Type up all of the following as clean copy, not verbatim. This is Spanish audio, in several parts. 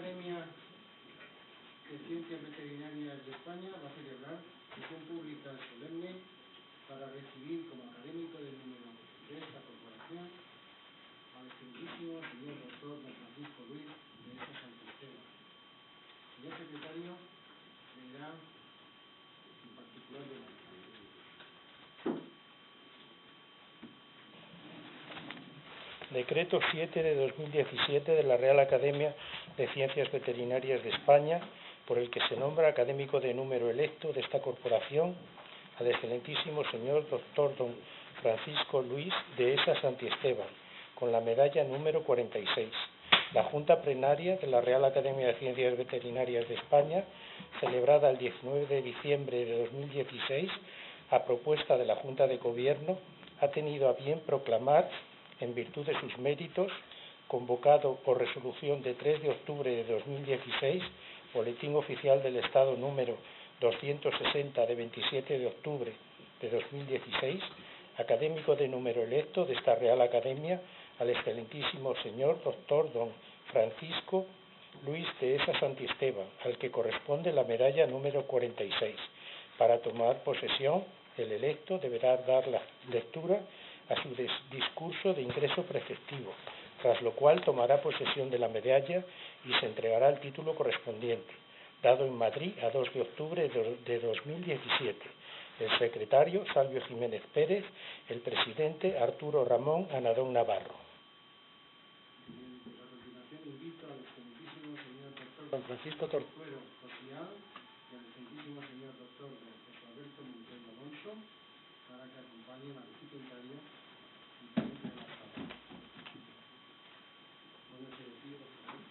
Academia de Ciencias Veterinarias de España va a celebrar sesión pública solemne para recibir como académico de número de esta corporación al excelentísimo señor doctor don Francisco Luis de esa Santisteban. Señor secretario, leerá en particular de la Decreto 7 de 2017 de la Real Academia de Ciencias Veterinarias de España, por el que se nombra académico de número electo de esta corporación al excelentísimo señor doctor don Francisco Luis de esa Santisteban, con la medalla número 46. La Junta Plenaria de la Real Academia de Ciencias Veterinarias de España, celebrada el 19 de diciembre de 2016, a propuesta de la Junta de Gobierno, ha tenido a bien proclamar, en virtud de sus méritos, convocado por resolución de 3 de octubre de 2016, Boletín Oficial del Estado número 260 de 27 de octubre de 2016, académico de número electo de esta Real Academia, al excelentísimo señor doctor don Francisco Luis de esa Santisteban, al que corresponde la medalla número 46. Para tomar posesión, el electo deberá dar la lectura a su discurso de ingreso preceptivo, tras lo cual tomará posesión de la medalla y se entregará el título correspondiente, dado en Madrid a 2 de octubre de 2017. El secretario, Salvio Jiménez Pérez; el presidente, Arturo Ramón Anadón Navarro. A continuación invito al excelentísimo señor doctor Don Francisco Tortuero Cocial y al excelentísimo señor doctor don José Alberto Montero Alonso para que acompañen al recipientario y que entre en la sala. Pónganse de pie, por favor.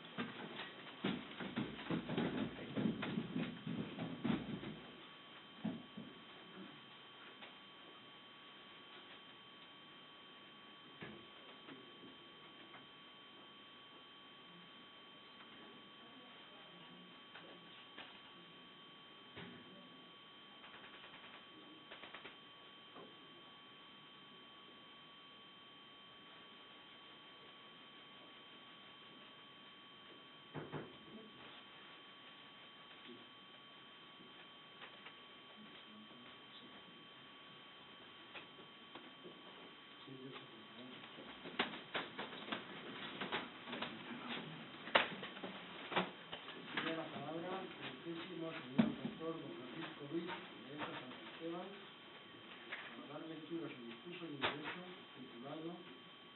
Tiene la palabra el excelentísimo señor doctor don Francisco Luis de esa Santisteban para dar lectura a su discurso de ingreso titulado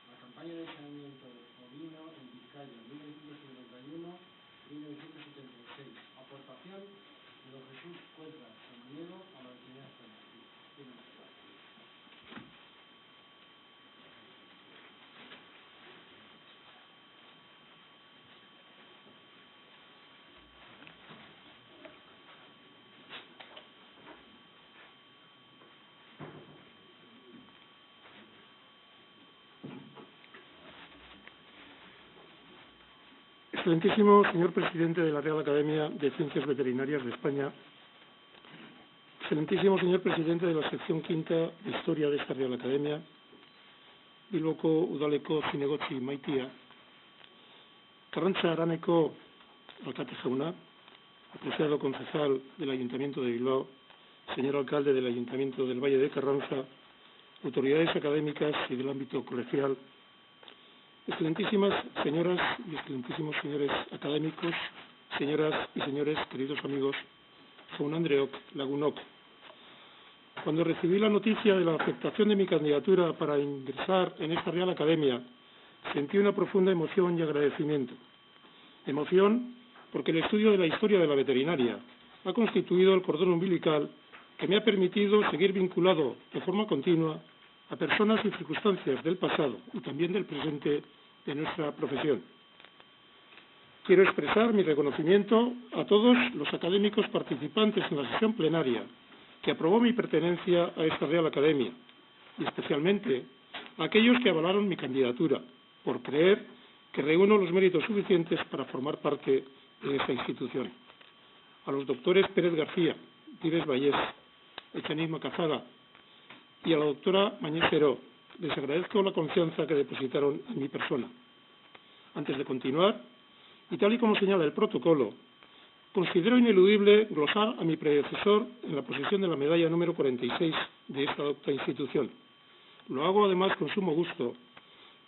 La campaña de saneamiento ovino en Vizcaya 1971-1976, aportación de don Jesús Cuadra Samaniego a la veterinaria española. Excelentísimo señor presidente de la Real Academia de Ciencias Veterinarias de España, excelentísimo señor presidente de la sección quinta de Historia de esta Real Academia, Bilboko Udaleko Zinegotzi Maitia, Karrantza Araneko alcate jauna, apreciado concejal del Ayuntamiento de Bilbao, señor alcalde del Ayuntamiento del Valle de Carranza, autoridades académicas y del ámbito colegial, excelentísimas señoras y excelentísimos señores académicos, señoras y señores, queridos amigos, jaun Andreok, Lagunok. Cuando recibí la noticia de la aceptación de mi candidatura para ingresar en esta Real Academia, sentí una profunda emoción y agradecimiento. Emoción porque el estudio de la historia de la veterinaria ha constituido el cordón umbilical que me ha permitido seguir vinculado de forma continua a personas y circunstancias del pasado y también del presente de nuestra profesión. Quiero expresar mi reconocimiento a todos los académicos participantes en la sesión plenaria que aprobó mi pertenencia a esta Real Academia y especialmente a aquellos que avalaron mi candidatura por creer que reúno los méritos suficientes para formar parte de esta institución. A los doctores Pérez García, Vives Vallés, Echaniz Macazaga y a la doctora Mañez Heró, les agradezco la confianza que depositaron en mi persona. Antes de continuar, y tal y como señala el protocolo, considero ineludible glosar a mi predecesor en la posesión de la medalla número 46 de esta docta institución. Lo hago además con sumo gusto,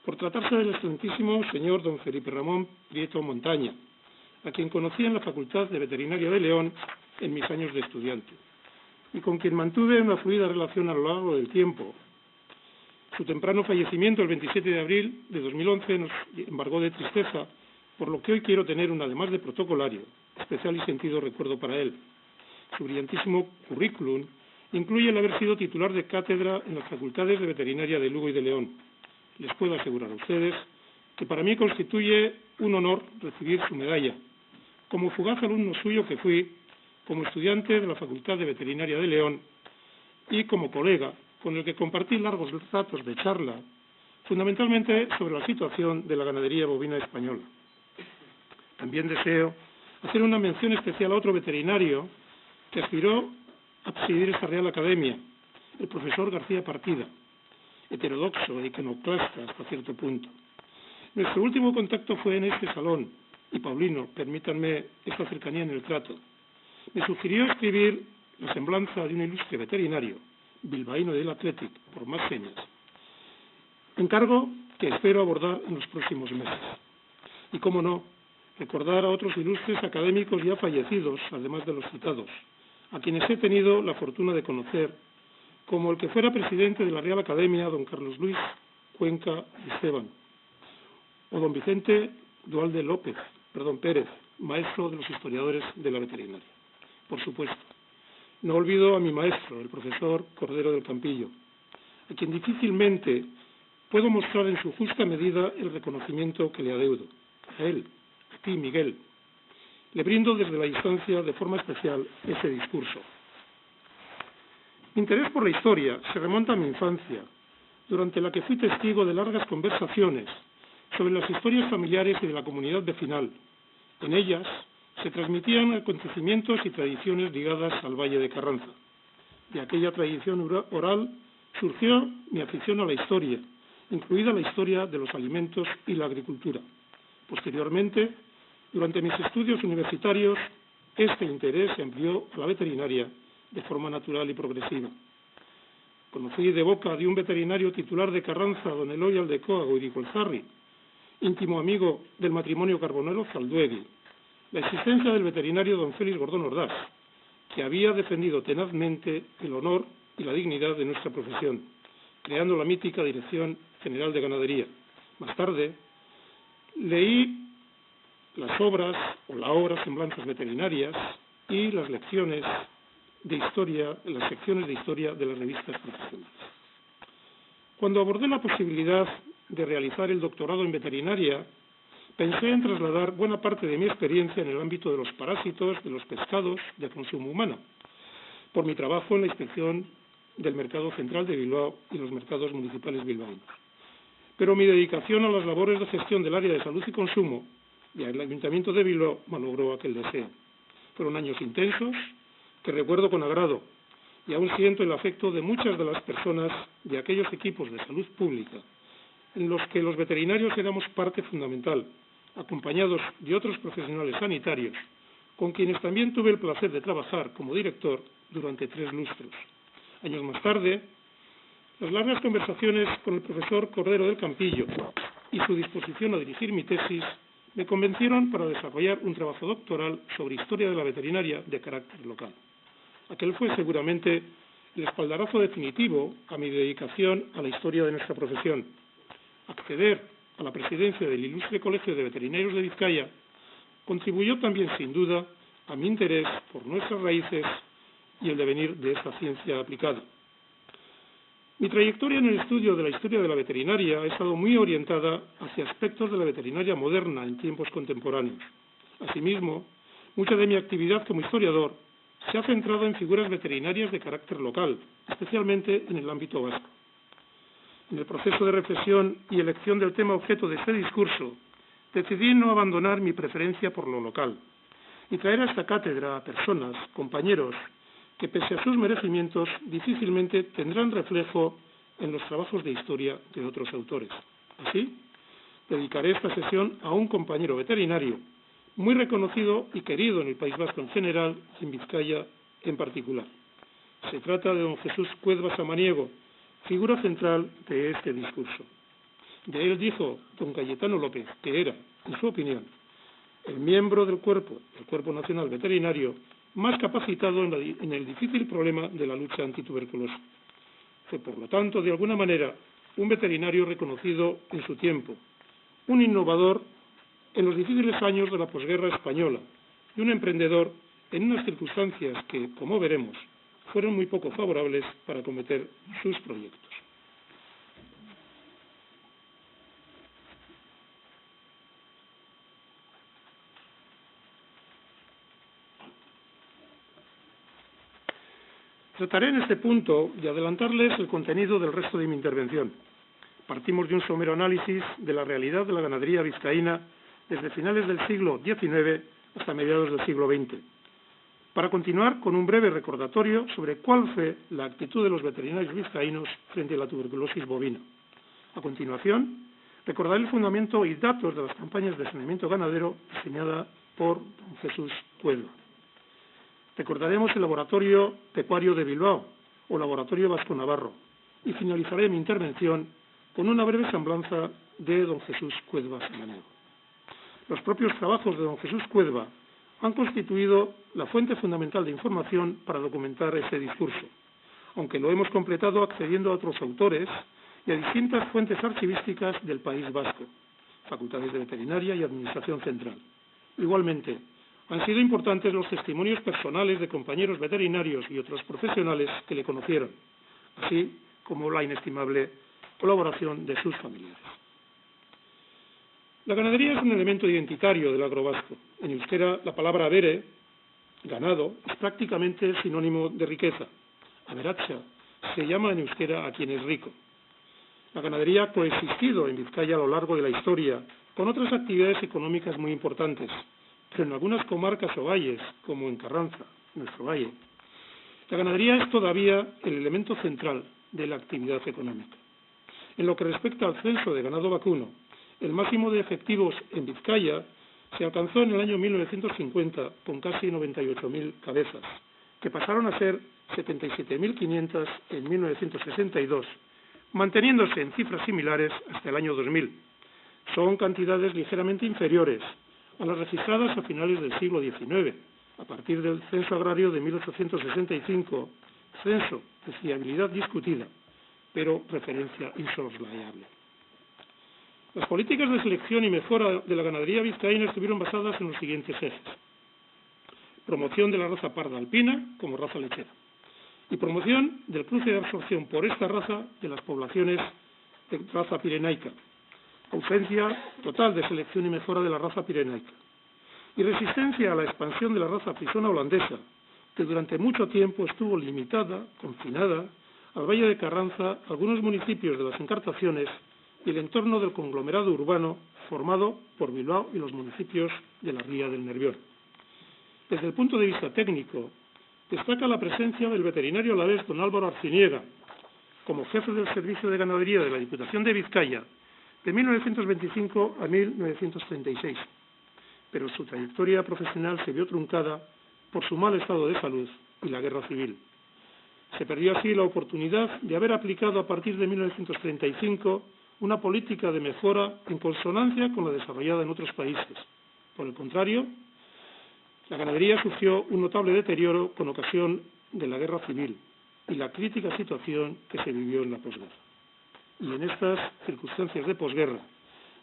por tratarse del excelentísimo señor don Felipe Ramón Prieto Montaña, a quien conocí en la Facultad de Veterinaria de León en mis años de estudiante, y con quien mantuve una fluida relación a lo largo del tiempo. Su temprano fallecimiento el 27 de abril de 2011 nos embargó de tristeza, por lo que hoy quiero tener un además de protocolario, especial y sentido recuerdo para él. Su brillantísimo currículum incluye el haber sido titular de cátedra en las Facultades de Veterinaria de Lugo y de León. Les puedo asegurar a ustedes que para mí constituye un honor recibir su medalla. Como fugaz alumno suyo que fui, como estudiante de la Facultad de Veterinaria de León y como colega con el que compartí largos ratos de charla, fundamentalmente sobre la situación de la ganadería bovina española. También deseo hacer una mención especial a otro veterinario que aspiró a presidir esta Real Academia, el profesor García Partida, heterodoxo e iconoclasta hasta cierto punto. Nuestro último contacto fue en este salón, y Paulino, permítanme esta cercanía en el trato, me sugirió escribir la semblanza de un ilustre veterinario, bilbaíno del Athletic, por más señas, encargo que espero abordar en los próximos meses. Y, cómo no, recordar a otros ilustres académicos ya fallecidos, además de los citados, a quienes he tenido la fortuna de conocer, como el que fuera presidente de la Real Academia, don Carlos Luis Cuenca Esteban, o don Vicente Dualde Pérez, maestro de los historiadores de la veterinaria. Por supuesto, no olvido a mi maestro, el profesor Cordero del Campillo, a quien difícilmente puedo mostrar en su justa medida el reconocimiento que le adeudo. A él, a ti, Miguel, le brindo desde la distancia de forma especial ese discurso. Mi interés por la historia se remonta a mi infancia, durante la que fui testigo de largas conversaciones sobre las historias familiares y de la comunidad vecinal. En ellas se transmitían acontecimientos y tradiciones ligadas al Valle de Carranza. De aquella tradición oral surgió mi afición a la historia, incluida la historia de los alimentos y la agricultura. Posteriormente, durante mis estudios universitarios, este interés se amplió a la veterinaria de forma natural y progresiva. Conocí de boca de un veterinario titular de Carranza, don Eloy Aldecoa Goiricolzarri, íntimo amigo del matrimonio Carbonero Zalduegui, la existencia del veterinario don Félix Gordón Ordaz, que había defendido tenazmente el honor y la dignidad de nuestra profesión, creando la mítica Dirección General de Ganadería. Más tarde, leí las obras o la obra Semblanzas Veterinarias y las lecciones de historia, las secciones de historia de las revistas profesionales. Cuando abordé la posibilidad de realizar el doctorado en veterinaria, pensé en trasladar buena parte de mi experiencia en el ámbito de los parásitos de los pescados de consumo humano, por mi trabajo en la inspección del Mercado Central de Bilbao y los mercados municipales bilbaínos. Pero mi dedicación a las labores de gestión del área de salud y consumo y al Ayuntamiento de Bilbao malogró aquel deseo. Fueron años intensos que recuerdo con agrado y aún siento el afecto de muchas de las personas de aquellos equipos de salud pública en los que los veterinarios éramos parte fundamental, acompañados de otros profesionales sanitarios, con quienes también tuve el placer de trabajar como director durante 3 lustros. Años más tarde, las largas conversaciones con el profesor Cordero del Campillo y su disposición a dirigir mi tesis me convencieron para desarrollar un trabajo doctoral sobre historia de la veterinaria de carácter local. Aquel fue seguramente el espaldarazo definitivo a mi dedicación a la historia de nuestra profesión. Acceder a la presidencia del Ilustre Colegio de Veterinarios de Vizcaya contribuyó también, sin duda, a mi interés por nuestras raíces y el devenir de esta ciencia aplicada. Mi trayectoria en el estudio de la historia de la veterinaria ha estado muy orientada hacia aspectos de la veterinaria moderna en tiempos contemporáneos. Asimismo, mucha de mi actividad como historiador se ha centrado en figuras veterinarias de carácter local, especialmente en el ámbito vasco. En el proceso de reflexión y elección del tema objeto de este discurso, decidí no abandonar mi preferencia por lo local y traer a esta cátedra a personas, compañeros, que pese a sus merecimientos difícilmente tendrán reflejo en los trabajos de historia de otros autores. Así, dedicaré esta sesión a un compañero veterinario muy reconocido y querido en el País Vasco en general y en Vizcaya en particular. Se trata de don Jesús Cuedva Samaniego, figura central de este discurso. De él dijo don Cayetano López que era, en su opinión, el miembro del Cuerpo Nacional Veterinario más capacitado en el difícil problema de la lucha antituberculosa. Fue, por lo tanto, de alguna manera, un veterinario reconocido en su tiempo, un innovador en los difíciles años de la posguerra española y un emprendedor en unas circunstancias que, como veremos, fueron muy poco favorables para acometer sus proyectos. Trataré en este punto de adelantarles el contenido del resto de mi intervención. Partimos de un somero análisis de la realidad de la ganadería vizcaína desde finales del siglo XIX hasta mediados del siglo XX, para continuar con un breve recordatorio sobre cuál fue la actitud de los veterinarios vizcaínos frente a la tuberculosis bovina. A continuación, recordaré el fundamento y datos de las campañas de saneamiento ganadero diseñada por don Jesús Cuedva. Recordaremos el Laboratorio Pecuario de Bilbao o Laboratorio Vasco-Navarro y finalizaré mi intervención con una breve semblanza de don Jesús Cuedva Samaniego. Los propios trabajos de don Jesús Cuedva han constituido la fuente fundamental de información para documentar este discurso, aunque lo hemos completado accediendo a otros autores y a distintas fuentes archivísticas del País Vasco, facultades de veterinaria y administración central. Igualmente, han sido importantes los testimonios personales de compañeros veterinarios y otros profesionales que le conocieron, así como la inestimable colaboración de sus familiares. La ganadería es un elemento identitario del agro vasco. En euskera, la palabra abere, ganado, es prácticamente sinónimo de riqueza. Aberatsa se llama en euskera a quien es rico. La ganadería ha coexistido en Vizcaya a lo largo de la historia con otras actividades económicas muy importantes, pero en algunas comarcas o valles, como en Carranza, nuestro valle, la ganadería es todavía el elemento central de la actividad económica. En lo que respecta al censo de ganado vacuno, el máximo de efectivos en Vizcaya se alcanzó en el año 1950 con casi 98.000 cabezas, que pasaron a ser 77.500 en 1962, manteniéndose en cifras similares hasta el año 2000. Son cantidades ligeramente inferiores a las registradas a finales del siglo XIX, a partir del censo agrario de 1865, censo de fiabilidad discutida, pero referencia insoslayable. Las políticas de selección y mejora de la ganadería vizcaína estuvieron basadas en los siguientes ejes: promoción de la raza parda alpina como raza lechera y promoción del cruce de absorción por esta raza de las poblaciones de raza pirenaica, ausencia total de selección y mejora de la raza pirenaica y resistencia a la expansión de la raza frisona holandesa, que durante mucho tiempo estuvo limitada, confinada, al Valle de Carranza, algunos municipios de las Encartaciones y el entorno del conglomerado urbano formado por Bilbao y los municipios de la Ría del Nervión. Desde el punto de vista técnico, destaca la presencia del veterinario alavés don Álvaro Arciniega, como jefe del Servicio de Ganadería de la Diputación de Vizcaya, de 1925 a 1936, pero su trayectoria profesional se vio truncada por su mal estado de salud y la guerra civil. Se perdió así la oportunidad de haber aplicado a partir de 1935 una política de mejora en consonancia con la desarrollada en otros países. Por el contrario, la ganadería sufrió un notable deterioro con ocasión de la guerra civil y la crítica situación que se vivió en la posguerra. Y en estas circunstancias de posguerra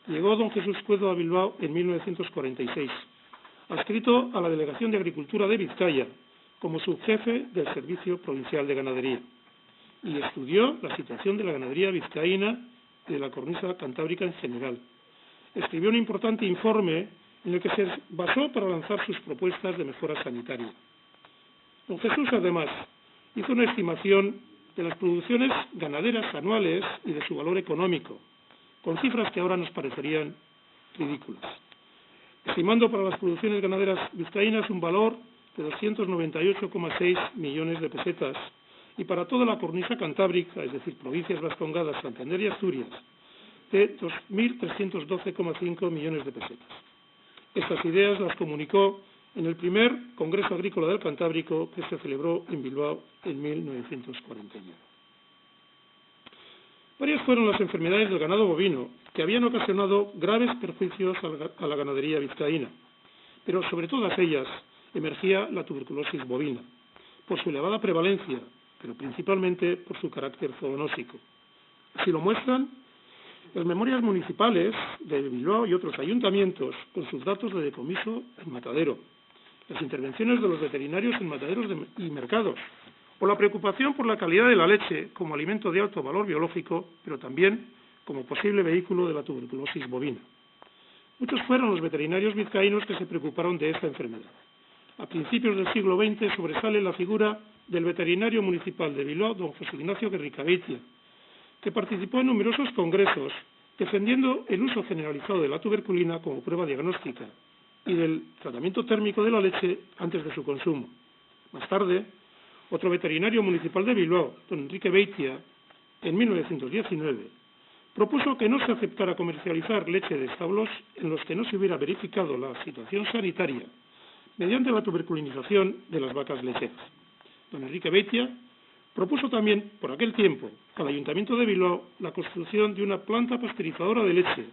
llegó don Jesús Cuedva a Bilbao en 1946, adscrito a la Delegación de Agricultura de Vizcaya como subjefe del Servicio Provincial de Ganadería, y estudió la situación de la ganadería vizcaína y de la cornisa cantábrica en general. Escribió un importante informe en el que se basó para lanzar sus propuestas de mejora sanitaria. Don Jesús, además, hizo una estimación de las producciones ganaderas anuales y de su valor económico, con cifras que ahora nos parecerían ridículas, estimando para las producciones ganaderas vizcaínas un valor de 298,6 millones de pesetas y para toda la cornisa cantábrica, es decir, provincias vascongadas, Santander y Asturias, de 2.312,5 millones de pesetas. Estas ideas las comunicó en el primer Congreso Agrícola del Cantábrico que se celebró en Bilbao en 1941. Varias fueron las enfermedades del ganado bovino que habían ocasionado graves perjuicios a la ganadería vizcaína, pero sobre todas ellas emergía la tuberculosis bovina, por su elevada prevalencia, pero principalmente por su carácter zoonósico. Así lo muestran las memorias municipales de Bilbao y otros ayuntamientos con sus datos de decomiso en matadero, las intervenciones de los veterinarios en mataderos y mercados, o la preocupación por la calidad de la leche como alimento de alto valor biológico, pero también como posible vehículo de la tuberculosis bovina. Muchos fueron los veterinarios vizcaínos que se preocuparon de esta enfermedad. A principios del siglo XX sobresale la figura del veterinario municipal de Bilbao, don José Ignacio Guerricabeitia, que participó en numerosos congresos defendiendo el uso generalizado de la tuberculina como prueba diagnóstica y del tratamiento térmico de la leche antes de su consumo. Más tarde, otro veterinario municipal de Bilbao, don Enrique Beitia, en 1919, propuso que no se aceptara comercializar leche de establos en los que no se hubiera verificado la situación sanitaria mediante la tuberculinización de las vacas lecheras. Don Enrique Beitia propuso también, por aquel tiempo, al Ayuntamiento de Bilbao la construcción de una planta pasteurizadora de leche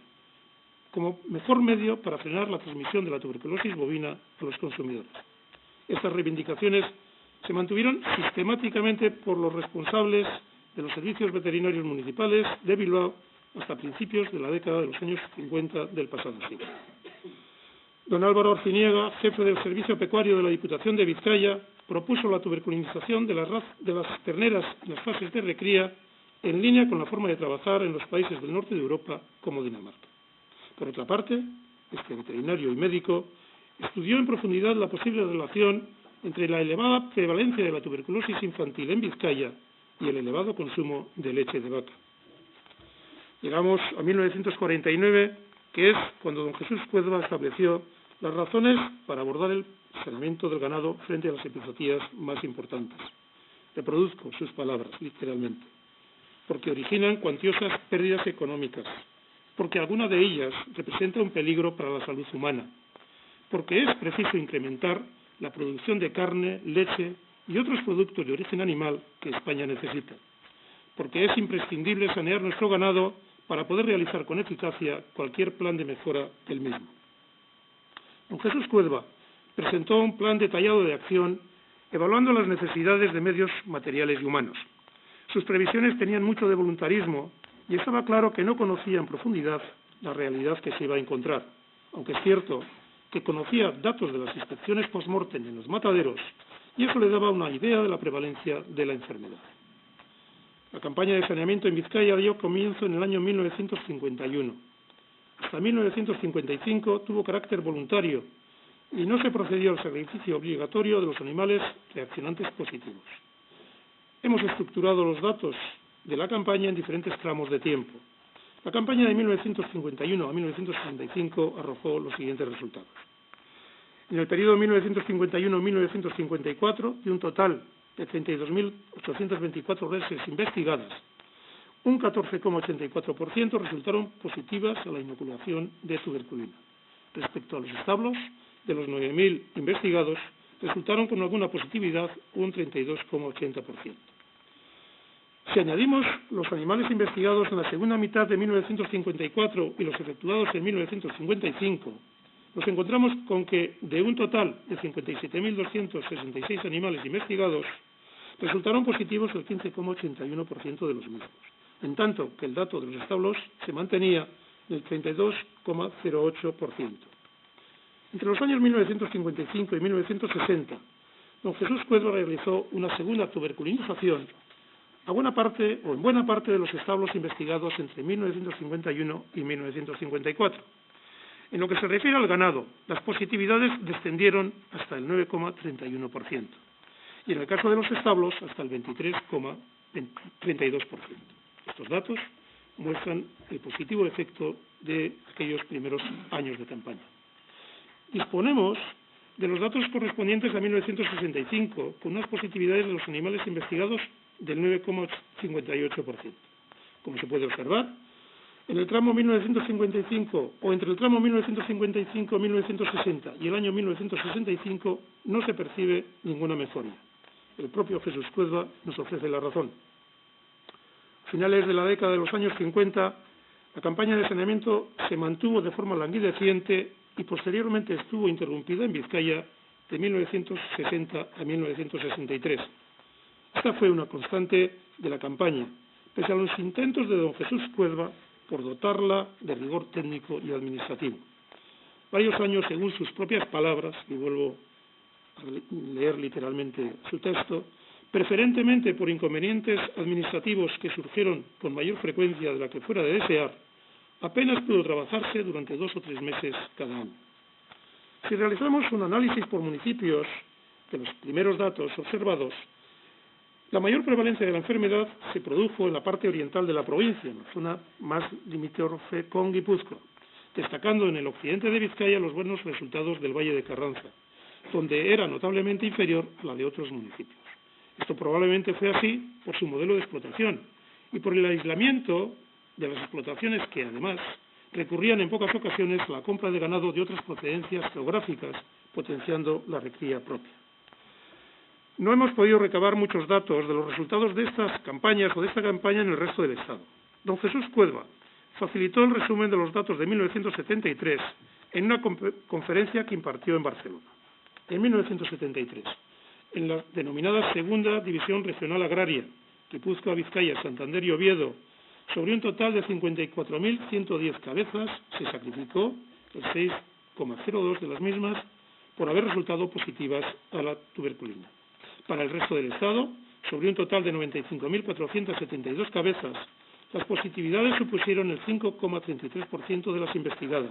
como mejor medio para frenar la transmisión de la tuberculosis bovina a los consumidores. Estas reivindicaciones se mantuvieron sistemáticamente por los responsables de los servicios veterinarios municipales de Bilbao hasta principios de la década de los años 50 del pasado siglo. Don Álvaro Arciniega, jefe del Servicio Pecuario de la Diputación de Vizcaya, propuso la tuberculinización de las terneras en las fases de recría en línea con la forma de trabajar en los países del norte de Europa como Dinamarca. Por otra parte, este veterinario y médico estudió en profundidad la posible relación entre la elevada prevalencia de la tuberculosis infantil en Vizcaya y el elevado consumo de leche de vaca. Llegamos a 1949, que es cuando don Jesús Cuedva estableció las razones para abordar el saneamiento del ganado frente a las epizootías más importantes. Reproduzco sus palabras, literalmente. Porque originan cuantiosas pérdidas económicas, porque alguna de ellas representa un peligro para la salud humana, porque es preciso incrementar la producción de carne, leche y otros productos de origen animal que España necesita, porque es imprescindible sanear nuestro ganado para poder realizar con eficacia cualquier plan de mejora del mismo. Don Jesús Cuedva presentó un plan detallado de acción evaluando las necesidades de medios materiales y humanos. Sus previsiones tenían mucho de voluntarismo y estaba claro que no conocía en profundidad la realidad que se iba a encontrar, aunque es cierto que conocía datos de las inspecciones post-mortem en los mataderos y eso le daba una idea de la prevalencia de la enfermedad. La campaña de saneamiento en Vizcaya dio comienzo en el año 1951. Hasta 1955 tuvo carácter voluntario y no se procedió al sacrificio obligatorio de los animales reaccionantes positivos. Hemos estructurado los datos de la campaña en diferentes tramos de tiempo. La campaña de 1951 a 1965 arrojó los siguientes resultados. En el periodo 1951-1954, de un total de 32.824 reses investigadas, un 14,84% resultaron positivas a la inoculación de tuberculina. Respecto a los establos, de los 9.000 investigados, resultaron con alguna positividad un 32,80%. Si añadimos los animales investigados en la segunda mitad de 1954 y los efectuados en 1955, nos encontramos con que de un total de 57.266 animales investigados, resultaron positivos el 15,81% de los mismos, en tanto que el dato de los establos se mantenía en el 32,08%. Entre los años 1955 y 1960, don Jesús Cuedva realizó una segunda tuberculinización en buena parte de los establos investigados entre 1951 y 1954. En lo que se refiere al ganado, las positividades descendieron hasta el 9,31% y en el caso de los establos hasta el 23,32%. Estos datos muestran el positivo efecto de aquellos primeros años de campaña. Disponemos de los datos correspondientes a 1965, con unas positividades de los animales investigados del 9,58%. Como se puede observar, En el tramo 1955 o entre el tramo 1955-1960 y el año 1965 no se percibe ninguna mejoría. El propio Jesús Cuerva nos ofrece la razón. A finales de la década de los años 50, la campaña de saneamiento se mantuvo de forma languideciente y posteriormente estuvo interrumpida en Vizcaya de 1960 a 1963. Esta fue una constante de la campaña, pese a los intentos de don Jesús Cuerva por dotarla de rigor técnico y administrativo. Varios años, según sus propias palabras, y vuelvo a leer literalmente su texto, preferentemente por inconvenientes administrativos que surgieron con mayor frecuencia de la que fuera de desear, apenas pudo trabajarse durante 2 o 3 meses cada año. Si realizamos un análisis por municipios de los primeros datos observados, la mayor prevalencia de la enfermedad se produjo en la parte oriental de la provincia, en la zona más limítrofe con Guipúzcoa, destacando en el occidente de Vizcaya los buenos resultados del Valle de Carranza, donde era notablemente inferior a la de otros municipios. Esto probablemente fue así por su modelo de explotación y por el aislamiento de las explotaciones que, además, recurrían en pocas ocasiones a la compra de ganado de otras procedencias geográficas, potenciando la recría propia. No hemos podido recabar muchos datos de los resultados de estas campañas o de esta campaña en el resto del Estado. Don Jesús Cuerva facilitó el resumen de los datos de 1973 en una conferencia que impartió en Barcelona. En 1973, en la denominada Segunda División Regional Agraria, Guipúzcoa, Vizcaya, Santander y Oviedo, sobre un total de 54.110 cabezas, se sacrificó el 6,02 de las mismas por haber resultado positivas a la tuberculina. Para el resto del Estado, sobre un total de 95.472 cabezas, las positividades supusieron el 5,33% de las investigadas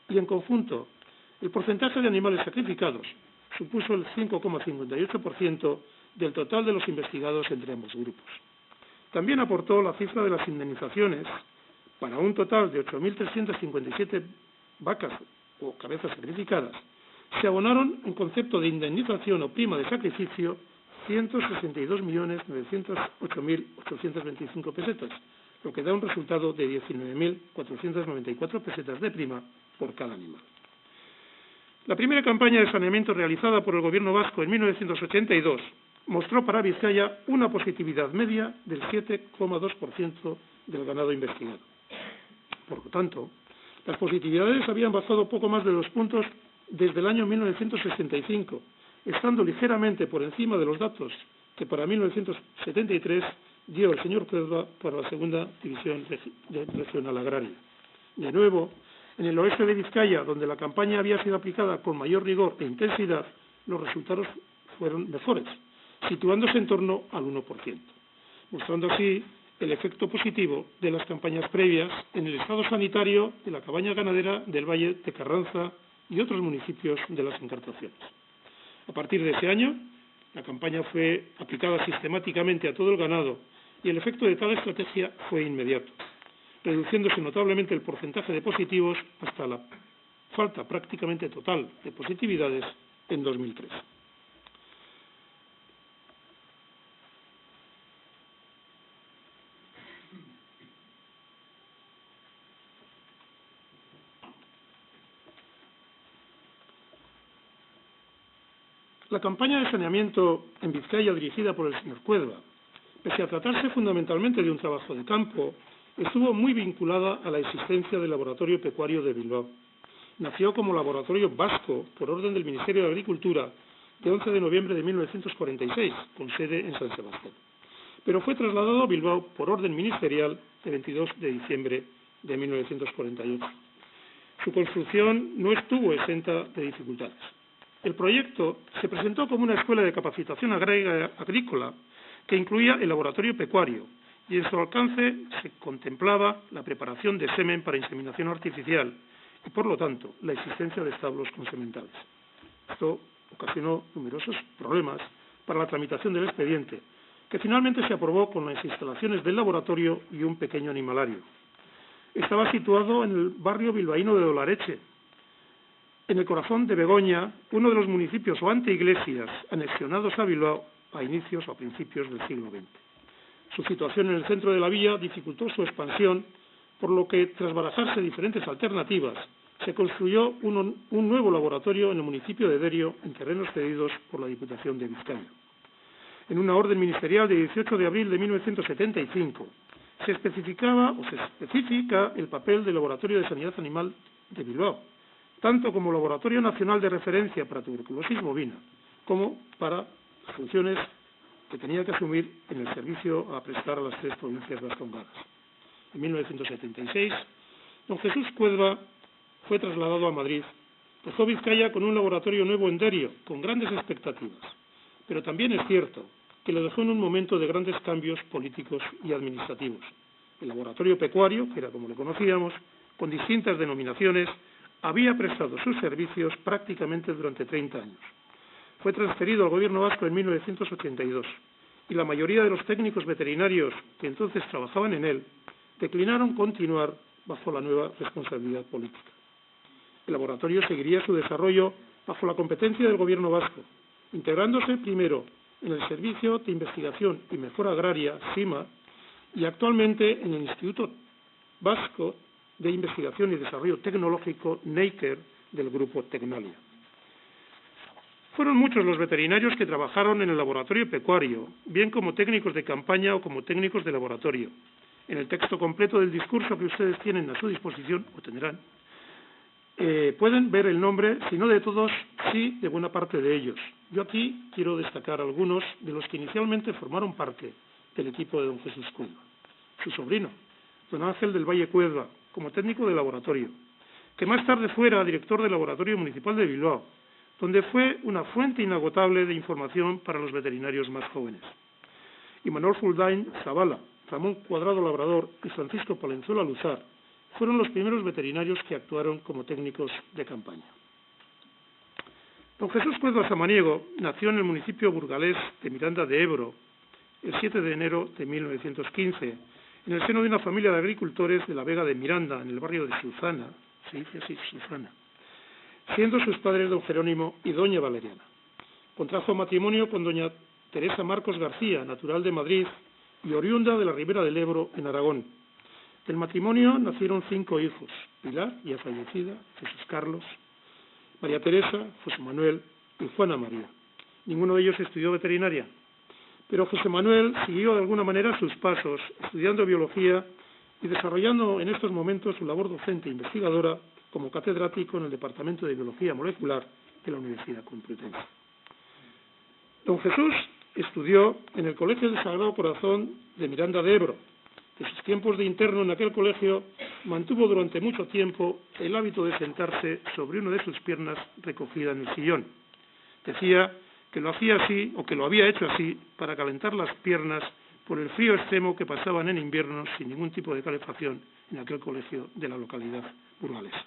y, en conjunto, el porcentaje de animales sacrificados supuso el 5,58% del total de los investigados entre ambos grupos. También aportó la cifra de las indemnizaciones para un total de 8.357 vacas o cabezas sacrificadas. Se abonaron en concepto de indemnización o prima de sacrificio 162.908.825 pesetas, lo que da un resultado de 19.494 pesetas de prima por cada animal. La primera campaña de saneamiento realizada por el Gobierno vasco en 1982 mostró para Vizcaya una positividad media del 7,2% del ganado investigado. Por lo tanto, las positividades habían bajado poco más de 2 puntos desde el año 1965, estando ligeramente por encima de los datos que para 1973 dio el señor Cuerva para la Segunda División Regional Agraria. De nuevo, en el oeste de Vizcaya, donde la campaña había sido aplicada con mayor rigor e intensidad, los resultados fueron mejores, situándose en torno al 1%, mostrando así el efecto positivo de las campañas previas en el estado sanitario de la cabaña ganadera del Valle de Carranza y otros municipios de las encartaciones. A partir de ese año, la campaña fue aplicada sistemáticamente a todo el ganado y el efecto de tal estrategia fue inmediato, reduciéndose notablemente el porcentaje de positivos hasta la falta prácticamente total de positividades en 2003. La campaña de saneamiento en Vizcaya dirigida por el señor Cuerva, pese a tratarse fundamentalmente de un trabajo de campo, estuvo muy vinculada a la existencia del Laboratorio Pecuario de Bilbao. Nació como laboratorio vasco por orden del Ministerio de Agricultura de 11 de noviembre de 1946, con sede en San Sebastián, pero fue trasladado a Bilbao por orden ministerial de 22 de diciembre de 1948. Su construcción no estuvo exenta de dificultades. El proyecto se presentó como una escuela de capacitación agrícola que incluía el laboratorio pecuario y en su alcance se contemplaba la preparación de semen para inseminación artificial y, por lo tanto, la existencia de establos con sementales. Esto ocasionó numerosos problemas para la tramitación del expediente, que finalmente se aprobó con las instalaciones del laboratorio y un pequeño animalario. Estaba situado en el barrio bilbaíno de Olareche, en el corazón de Begoña, uno de los municipios o anteiglesias anexionados a Bilbao a inicios o a principios del siglo XX. Su situación en el centro de la villa dificultó su expansión por lo que, tras barajarse diferentes alternativas, se construyó un nuevo laboratorio en el municipio de Derio, en terrenos cedidos por la Diputación de Vizcaya. En una orden ministerial de 18 de abril de 1975, se especifica el papel del Laboratorio de Sanidad Animal de Bilbao, tanto como Laboratorio Nacional de Referencia para Tuberculosis Bovina, como para las funciones que tenía que asumir en el servicio a prestar a las 3 provincias vascongadas. En 1976, don Jesús Cuedva fue trasladado a Madrid. Dejó Vizcaya con un laboratorio nuevo en Derio, con grandes expectativas, pero también es cierto que lo dejó en un momento de grandes cambios políticos y administrativos. El laboratorio pecuario, que era como le conocíamos, con distintas denominaciones, había prestado sus servicios prácticamente durante 30 años. Fue transferido al Gobierno vasco en 1982 y la mayoría de los técnicos veterinarios que entonces trabajaban en él declinaron continuar bajo la nueva responsabilidad política. El laboratorio seguiría su desarrollo bajo la competencia del Gobierno vasco, integrándose primero en el Servicio de Investigación y Mejora Agraria, SIMA, y actualmente en el Instituto Vasco de Investigación y Desarrollo Tecnológico, NEIKER, del Grupo Tecnalia. Fueron muchos los veterinarios que trabajaron en el laboratorio pecuario, bien como técnicos de campaña o como técnicos de laboratorio. En el texto completo del discurso que ustedes tienen a su disposición, o tendrán, pueden ver el nombre, si no de todos, sí de buena parte de ellos. Yo aquí quiero destacar algunos de los que inicialmente formaron parte del equipo de don Jesús Cuedva. Su sobrino, don Ángel del Valle Cuedva, como técnico de laboratorio, que más tarde fuera director del Laboratorio Municipal de Bilbao, donde fue una fuente inagotable de información para los veterinarios más jóvenes. Y Manuel Fuldain Zavala, Ramón Cuadrado Labrador y Francisco Palenzuela Luzar fueron los primeros veterinarios que actuaron como técnicos de campaña. Don Jesús Cuedva Samaniego nació en el municipio burgalés de Miranda de Ebro el 7 de enero de 1915, en el seno de una familia de agricultores de la Vega de Miranda, en el barrio de Susana, se dice así, Susana, siendo sus padres don Jerónimo y doña Valeriana. Contrajo matrimonio con doña Teresa Marcos García, natural de Madrid y oriunda de la Ribera del Ebro, en Aragón. Del matrimonio nacieron 5 hijos: Pilar, ya fallecida, Jesús Carlos, María Teresa, José Manuel y Juana María. Ninguno de ellos estudió veterinaria, pero José Manuel siguió de alguna manera sus pasos, estudiando biología y desarrollando en estos momentos su labor docente e investigadora como catedrático en el Departamento de Biología Molecular de la Universidad Complutense. Don Jesús estudió en el Colegio del Sagrado Corazón de Miranda de Ebro. De sus tiempos de interno en aquel colegio, mantuvo durante mucho tiempo el hábito de sentarse sobre una de sus piernas recogida en el sillón. Decía que lo hacía así, o que lo había hecho así, para calentar las piernas por el frío extremo que pasaban en invierno sin ningún tipo de calefacción en aquel colegio de la localidad burgalesa.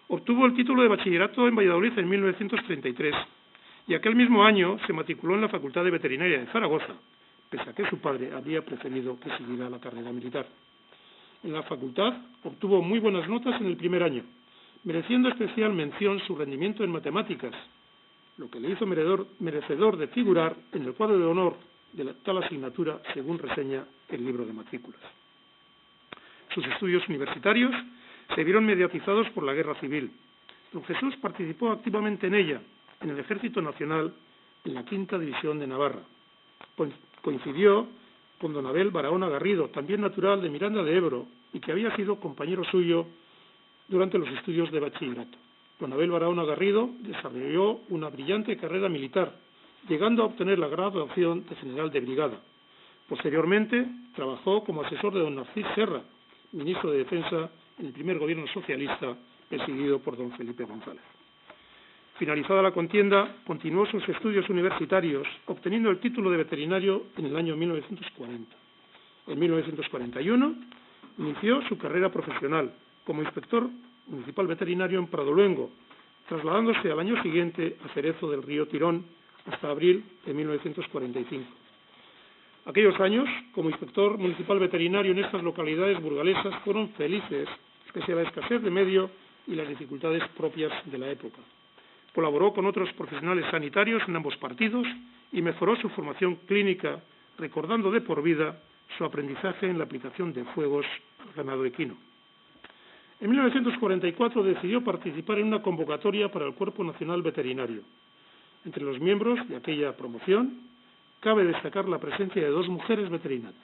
Obtuvo el título de bachillerato en Valladolid en 1933 y aquel mismo año se matriculó en la Facultad de Veterinaria de Zaragoza, pese a que su padre había preferido que siguiera la carrera militar. En la facultad obtuvo muy buenas notas en el primer año, mereciendo especial mención su rendimiento en matemáticas, lo que le hizo merecedor de figurar en el cuadro de honor de tal asignatura, según reseña el libro de matrículas. Sus estudios universitarios se vieron mediatizados por la Guerra Civil. Don Jesús participó activamente en ella, en el Ejército Nacional, en la 5ª División de Navarra. Coincidió con don Abel Barahona Garrido, también natural de Miranda de Ebro, y que había sido compañero suyo durante los estudios de bachillerato. Don Abel Barahona Garrido desarrolló una brillante carrera militar, llegando a obtener la graduación de general de brigada. Posteriormente, trabajó como asesor de don Narcís Serra, ministro de Defensa en el primer gobierno socialista, presidido por don Felipe González. Finalizada la contienda, continuó sus estudios universitarios, obteniendo el título de veterinario en el año 1940. En 1941 inició su carrera profesional como inspector municipal veterinario en Pradoluengo, trasladándose al año siguiente a Cerezo del Río Tirón hasta abril de 1945. Aquellos años, como inspector municipal veterinario en estas localidades burgalesas, fueron felices, pese a la escasez de medio y las dificultades propias de la época. Colaboró con otros profesionales sanitarios en ambos partidos y mejoró su formación clínica, recordando de por vida su aprendizaje en la aplicación de fuegos ganado equino. En 1944 decidió participar en una convocatoria para el Cuerpo Nacional Veterinario. Entre los miembros de aquella promoción cabe destacar la presencia de 2 mujeres veterinarias,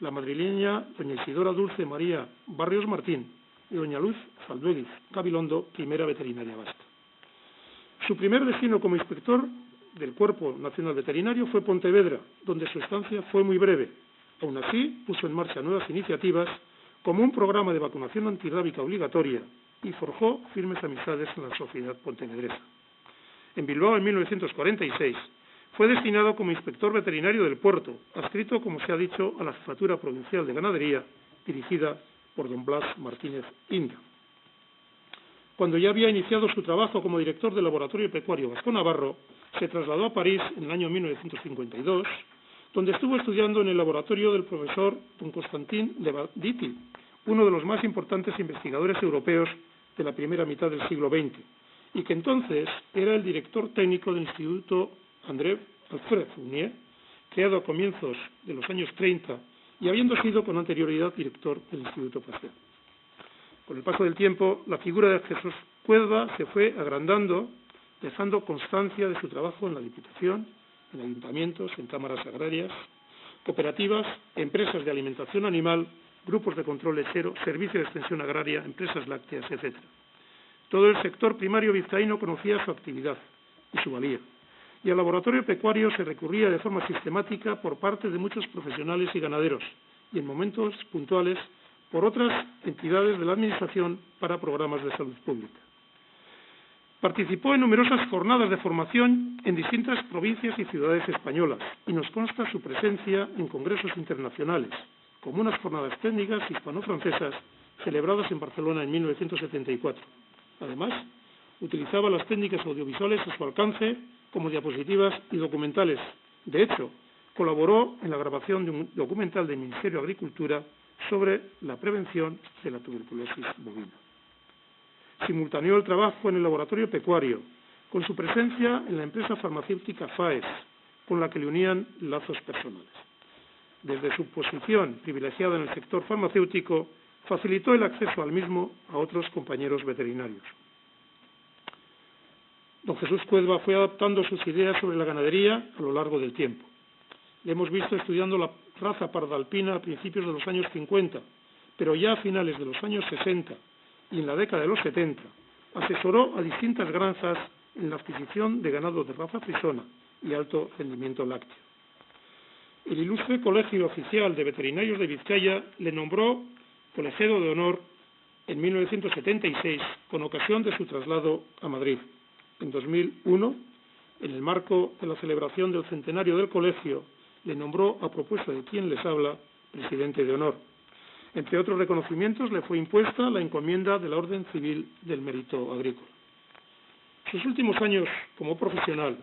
la madrileña doña Isidora Dulce María Barrios Martín y doña Luz Zaldueguiz Gabilondo, primera veterinaria vasca. Su primer destino como inspector del Cuerpo Nacional Veterinario fue Pontevedra, donde su estancia fue muy breve. Aún así, puso en marcha nuevas iniciativas como un programa de vacunación antirrábica obligatoria y forjó firmes amistades en la sociedad pontevedresa. En Bilbao, en 1946, fue destinado como inspector veterinario del puerto, adscrito, como se ha dicho, a la Jefatura Provincial de Ganadería, dirigida por don Blas Martínez Inda. Cuando ya había iniciado su trabajo como director del Laboratorio Pecuario Vasco Navarro, se trasladó a París en el año 1952, donde estuvo estudiando en el laboratorio del profesor don Constantin Levaditil, uno de los más importantes investigadores europeos de la primera mitad del siglo XX, y que entonces era el director técnico del Instituto André Alfred Fournier, creado a comienzos de los años 30 y habiendo sido con anterioridad director del Instituto Pasteur. Con el paso del tiempo, la figura de Jesús Cuedva se fue agrandando, dejando constancia de su trabajo en la Diputación, en ayuntamientos, en cámaras agrarias, cooperativas, empresas de alimentación animal, grupos de control lechero, servicio de extensión agraria, empresas lácteas, etc. Todo el sector primario vizcaíno conocía su actividad y su valía, y al laboratorio pecuario se recurría de forma sistemática por parte de muchos profesionales y ganaderos, y en momentos puntuales por otras entidades de la Administración para programas de salud pública. Participó en numerosas jornadas de formación en distintas provincias y ciudades españolas, y nos consta su presencia en congresos internacionales, como unas jornadas técnicas hispano-francesas celebradas en Barcelona en 1974. Además, utilizaba las técnicas audiovisuales a su alcance como diapositivas y documentales. De hecho, colaboró en la grabación de un documental del Ministerio de Agricultura sobre la prevención de la tuberculosis bovina. Simultaneó el trabajo en el laboratorio pecuario, con su presencia en la empresa farmacéutica FAES, con la que le unían lazos personales. Desde su posición privilegiada en el sector farmacéutico, facilitó el acceso al mismo a otros compañeros veterinarios. Don Jesús Cuedva fue adaptando sus ideas sobre la ganadería a lo largo del tiempo. Le hemos visto estudiando la raza parda alpina a principios de los años 50, pero ya a finales de los años 60 y en la década de los 70, asesoró a distintas granjas en la adquisición de ganado de raza frisona y alto rendimiento lácteo. El ilustre Colegio Oficial de Veterinarios de Vizcaya le nombró colegiado de honor en 1976 con ocasión de su traslado a Madrid. En 2001, en el marco de la celebración del centenario del colegio, le nombró, a propuesta de quien les habla, presidente de honor. Entre otros reconocimientos, le fue impuesta la encomienda de la Orden Civil del Mérito Agrícola. Sus últimos años como profesional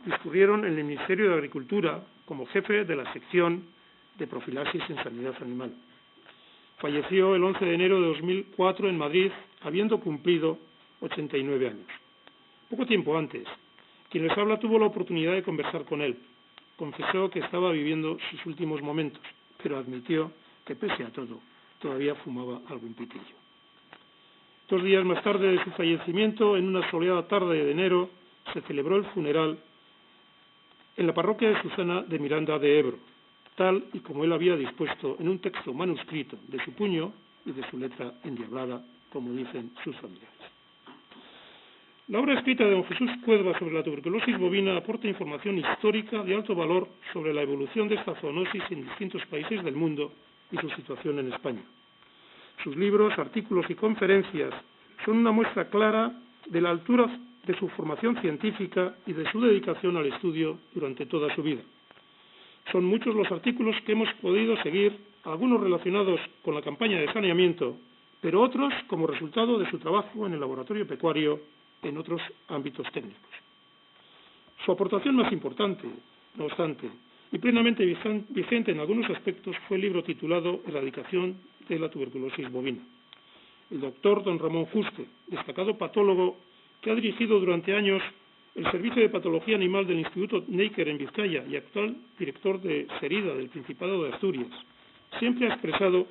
discurrieron en el Ministerio de Agricultura como jefe de la sección de profilaxis en sanidad animal. Falleció el 11 de enero de 2004 en Madrid, habiendo cumplido 89 años. Poco tiempo antes, quien les habla tuvo la oportunidad de conversar con él. Confesó que estaba viviendo sus últimos momentos, pero admitió que, pese a todo, todavía fumaba algún pitillo. 2 días más tarde de su fallecimiento, en una soleada tarde de enero, se celebró el funeral en la parroquia de Susana de Miranda de Ebro, tal y como él había dispuesto en un texto manuscrito de su puño y de su letra endiablada, como dicen sus familiares. La obra escrita de don Jesús Cuedva sobre la tuberculosis bovina aporta información histórica de alto valor sobre la evolución de esta zoonosis en distintos países del mundo y su situación en España. Sus libros, artículos y conferencias son una muestra clara de la altura de su formación científica y de su dedicación al estudio durante toda su vida. Son muchos los artículos que hemos podido seguir, algunos relacionados con la campaña de saneamiento, pero otros como resultado de su trabajo en el laboratorio pecuario en otros ámbitos técnicos. Su aportación más importante, no obstante, y plenamente vigente en algunos aspectos, fue el libro titulado Erradicación de la tuberculosis bovina. El doctor don Ramón Juste, destacado patólogo que ha dirigido durante años el Servicio de Patología Animal del Instituto Neiker en Vizcaya y actual director de Serida del Principado de Asturias, siempre ha expresado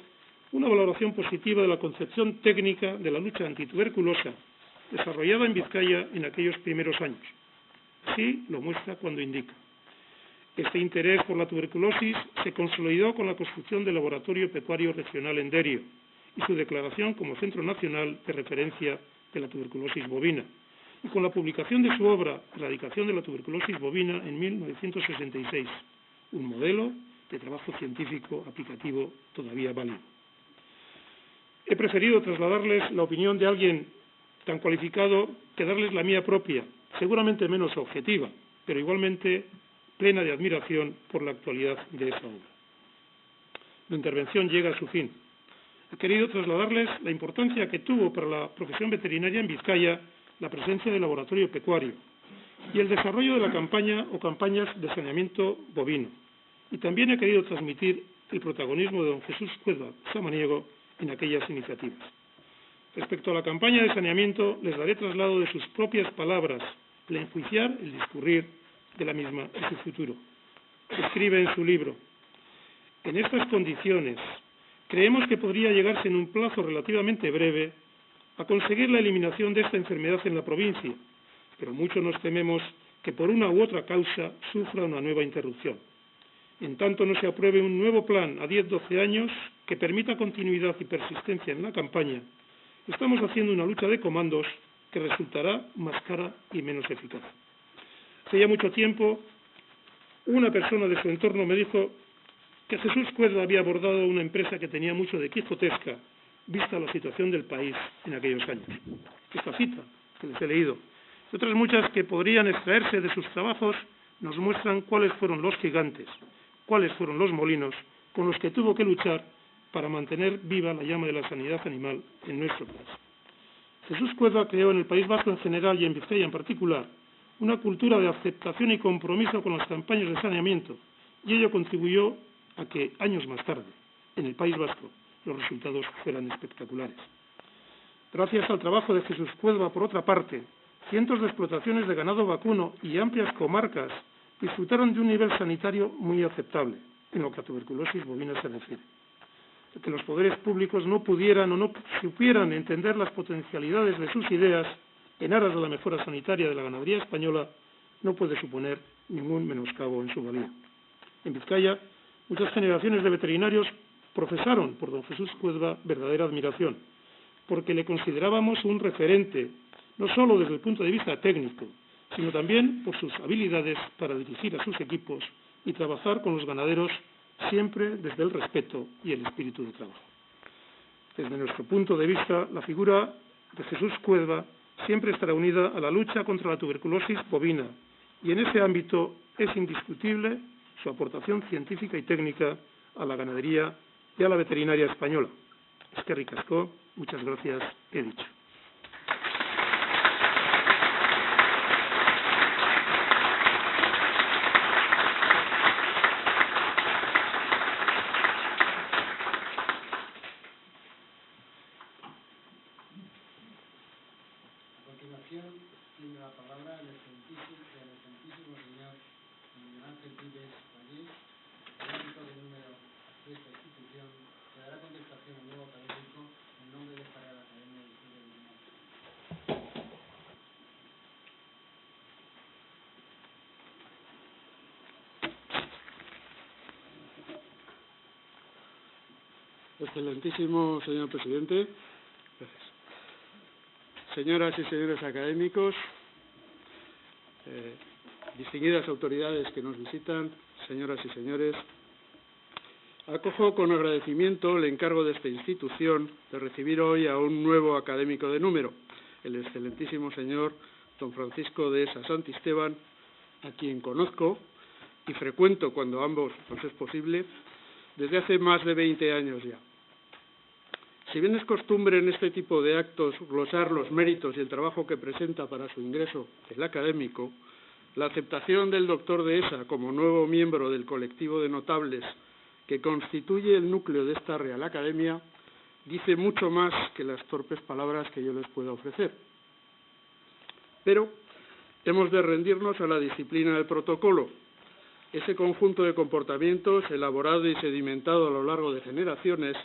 una valoración positiva de la concepción técnica de la lucha antituberculosa desarrollada en Vizcaya en aquellos primeros años. Así lo muestra cuando indica: este interés por la tuberculosis se consolidó con la construcción del Laboratorio Pecuario Regional en Derio y su declaración como Centro Nacional de Referencia de la Tuberculosis Bovina, y con la publicación de su obra Erradicación de la tuberculosis bovina en 1966, un modelo de trabajo científico aplicativo todavía válido. He preferido trasladarles la opinión de alguien tan cualificado que darles la mía propia, seguramente menos objetiva, pero igualmente plena de admiración por la actualidad de esa obra. Mi intervención llega a su fin. He querido trasladarles la importancia que tuvo para la profesión veterinaria en Vizcaya la presencia del laboratorio pecuario y el desarrollo de la campaña o campañas de saneamiento bovino. Y también he querido transmitir el protagonismo de don Jesús Cuedva Samaniego en aquellas iniciativas. Respecto a la campaña de saneamiento, les daré traslado de sus propias palabras, el enjuiciar, el discurrir de la misma y su futuro. Escribe en su libro: en estas condiciones, creemos que podría llegarse en un plazo relativamente breve a conseguir la eliminación de esta enfermedad en la provincia, pero mucho nos tememos que por una u otra causa sufra una nueva interrupción. En tanto no se apruebe un nuevo plan a 10-12 años que permita continuidad y persistencia en la campaña, estamos haciendo una lucha de comandos que resultará más cara y menos eficaz. Hace ya mucho tiempo, una persona de su entorno me dijo que Jesús Cuedva había abordado una empresa que tenía mucho de quijotesca, vista la situación del país en aquellos años. Esta cita, que les he leído, y otras muchas que podrían extraerse de sus trabajos, nos muestran cuáles fueron los gigantes, cuáles fueron los molinos con los que tuvo que luchar para mantener viva la llama de la sanidad animal en nuestro país. Jesús Cuedva creó en el País Vasco en general y en Vizcaya en particular una cultura de aceptación y compromiso con las campañas de saneamiento, y ello contribuyó a que, años más tarde, en el País Vasco, los resultados fueran espectaculares. Gracias al trabajo de Jesús Cuedva, por otra parte, cientos de explotaciones de ganado vacuno y amplias comarcas disfrutaron de un nivel sanitario muy aceptable en lo que a tuberculosis bovina se refiere. Que los poderes públicos no pudieran o no supieran entender las potencialidades de sus ideas en aras de la mejora sanitaria de la ganadería española no puede suponer ningún menoscabo en su valía. En Vizcaya, muchas generaciones de veterinarios profesaron por don Jesús Cuedva verdadera admiración, porque le considerábamos un referente, no solo desde el punto de vista técnico, sino también por sus habilidades para dirigir a sus equipos y trabajar con los ganaderos siempre desde el respeto y el espíritu de trabajo. Desde nuestro punto de vista, la figura de Jesús Cuedva siempre estará unida a la lucha contra la tuberculosis bovina, y en ese ámbito es indiscutible su aportación científica y técnica a la ganadería y a la veterinaria española. Eskerrik asko, muchas gracias, he dicho. Tiene la palabra el excelentísimo señor Miguel Ángel Vives Vallés, académico de número de esta institución, que dará contestación al nuevo académico en nombre de esta Real Academia de Historia del Animal. Excelentísimo señor presidente, gracias. Señoras y señores académicos, distinguidas autoridades que nos visitan, señoras y señores, acojo con agradecimiento el encargo de esta institución de recibir hoy a un nuevo académico de número, el excelentísimo señor don Francisco Dehesa Santisteban, a quien conozco y frecuento cuando ambos nos es posible desde hace más de 20 años ya. Si bien es costumbre en este tipo de actos glosar los méritos y el trabajo que presenta para su ingreso el académico, la aceptación del doctor Dehesa como nuevo miembro del colectivo de notables que constituye el núcleo de esta Real Academia dice mucho más que las torpes palabras que yo les pueda ofrecer. Pero hemos de rendirnos a la disciplina del protocolo, ese conjunto de comportamientos elaborado y sedimentado a lo largo de generaciones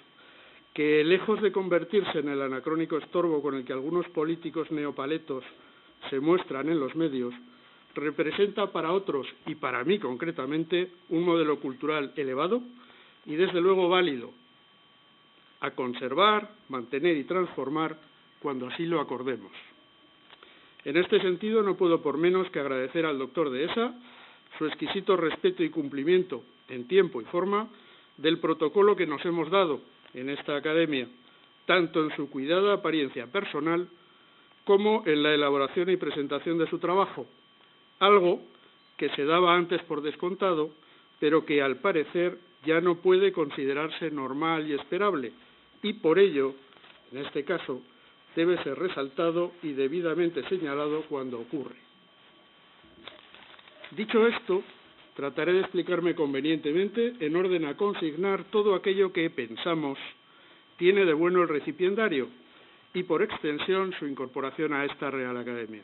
que, lejos de convertirse en el anacrónico estorbo con el que algunos políticos neopaletos se muestran en los medios, representa para otros, y para mí concretamente, un modelo cultural elevado y desde luego válido, a conservar, mantener y transformar cuando así lo acordemos. En este sentido, no puedo por menos que agradecer al doctor Dehesa su exquisito respeto y cumplimiento en tiempo y forma del protocolo que nos hemos dado en esta academia, tanto en su cuidada apariencia personal como en la elaboración y presentación de su trabajo, algo que se daba antes por descontado, pero que al parecer ya no puede considerarse normal y esperable, y por ello, en este caso, debe ser resaltado y debidamente señalado cuando ocurre. Dicho esto, trataré de explicarme convenientemente en orden a consignar todo aquello que pensamos tiene de bueno el recipiendario y, por extensión, su incorporación a esta Real Academia.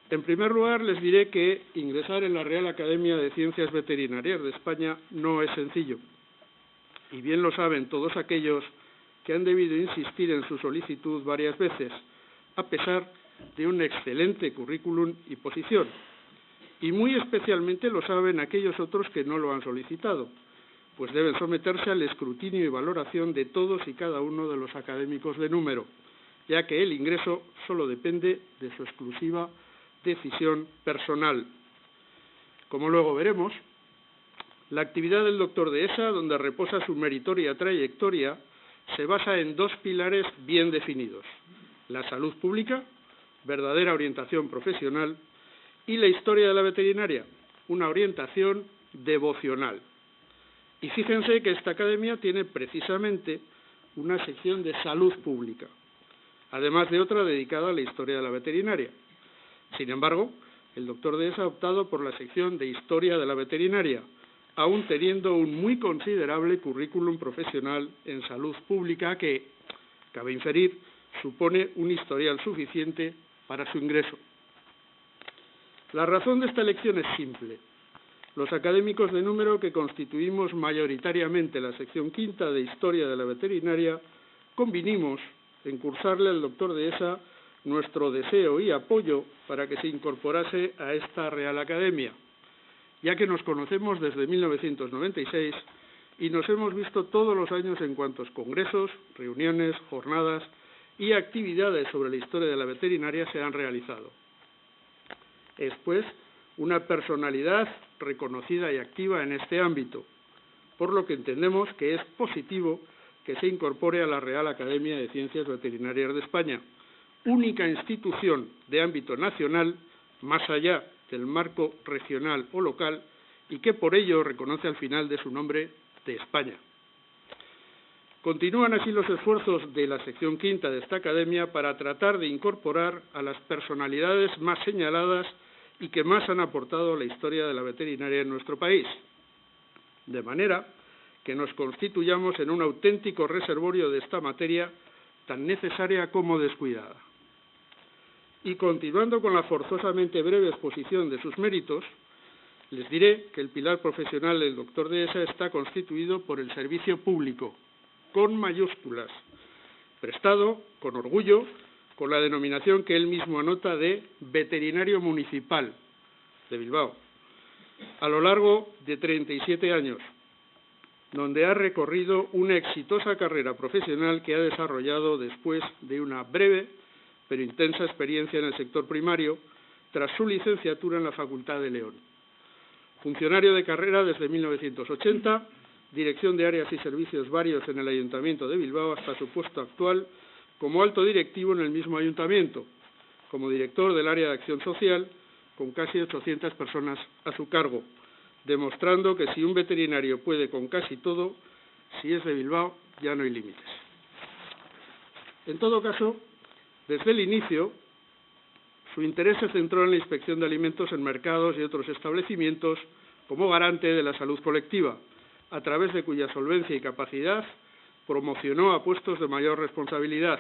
En primer lugar, les diré que ingresar en la Real Academia de Ciencias Veterinarias de España no es sencillo, y bien lo saben todos aquellos que han debido insistir en su solicitud varias veces, a pesar de un excelente currículum y posición, y muy especialmente lo saben aquellos otros que no lo han solicitado, pues deben someterse al escrutinio y valoración de todos y cada uno de los académicos de número, ya que el ingreso solo depende de su exclusiva decisión personal. Como luego veremos, la actividad del doctor Dehesa, donde reposa su meritoria trayectoria, se basa en dos pilares bien definidos: la salud pública, verdadera orientación profesional, y la historia de la veterinaria, una orientación devocional. Y fíjense que esta academia tiene precisamente una sección de salud pública, además de otra dedicada a la historia de la veterinaria. Sin embargo, el doctor Dehesa ha optado por la sección de historia de la veterinaria, aún teniendo un muy considerable currículum profesional en salud pública que, cabe inferir, supone un historial suficiente para su ingreso. La razón de esta elección es simple. Los académicos de número que constituimos mayoritariamente la sección quinta de Historia de la Veterinaria convinimos en cursarle al doctor Dehesa nuestro deseo y apoyo para que se incorporase a esta Real Academia, ya que nos conocemos desde 1996 y nos hemos visto todos los años en cuantos congresos, reuniones, jornadas y actividades sobre la historia de la veterinaria se han realizado. Es, pues, una personalidad reconocida y activa en este ámbito, por lo que entendemos que es positivo que se incorpore a la Real Academia de Ciencias Veterinarias de España, única institución de ámbito nacional, más allá del marco regional o local, y que por ello reconoce al final de su nombre de España. Continúan así los esfuerzos de la sección quinta de esta academia para tratar de incorporar a las personalidades más señaladas y que más han aportado a la historia de la veterinaria en nuestro país, de manera que nos constituyamos en un auténtico reservorio de esta materia tan necesaria como descuidada. Y continuando con la forzosamente breve exposición de sus méritos, les diré que el pilar profesional del doctor Dehesa está constituido por el servicio público, con mayúsculas, prestado con orgullo con la denominación que él mismo anota de veterinario municipal de Bilbao, a lo largo de 37 años, donde ha recorrido una exitosa carrera profesional que ha desarrollado después de una breve pero intensa experiencia en el sector primario, tras su licenciatura en la Facultad de León. Funcionario de carrera desde 1980, dirección de áreas y servicios varios en el Ayuntamiento de Bilbao hasta su puesto actual como alto directivo en el mismo ayuntamiento, como director del área de acción social, con casi 800 personas a su cargo, demostrando que si un veterinario puede con casi todo, si es de Bilbao ya no hay límites. En todo caso, desde el inicio, su interés se centró en la inspección de alimentos en mercados y otros establecimientos como garante de la salud colectiva, a través de cuya solvencia y capacidad promocionó a puestos de mayor responsabilidad,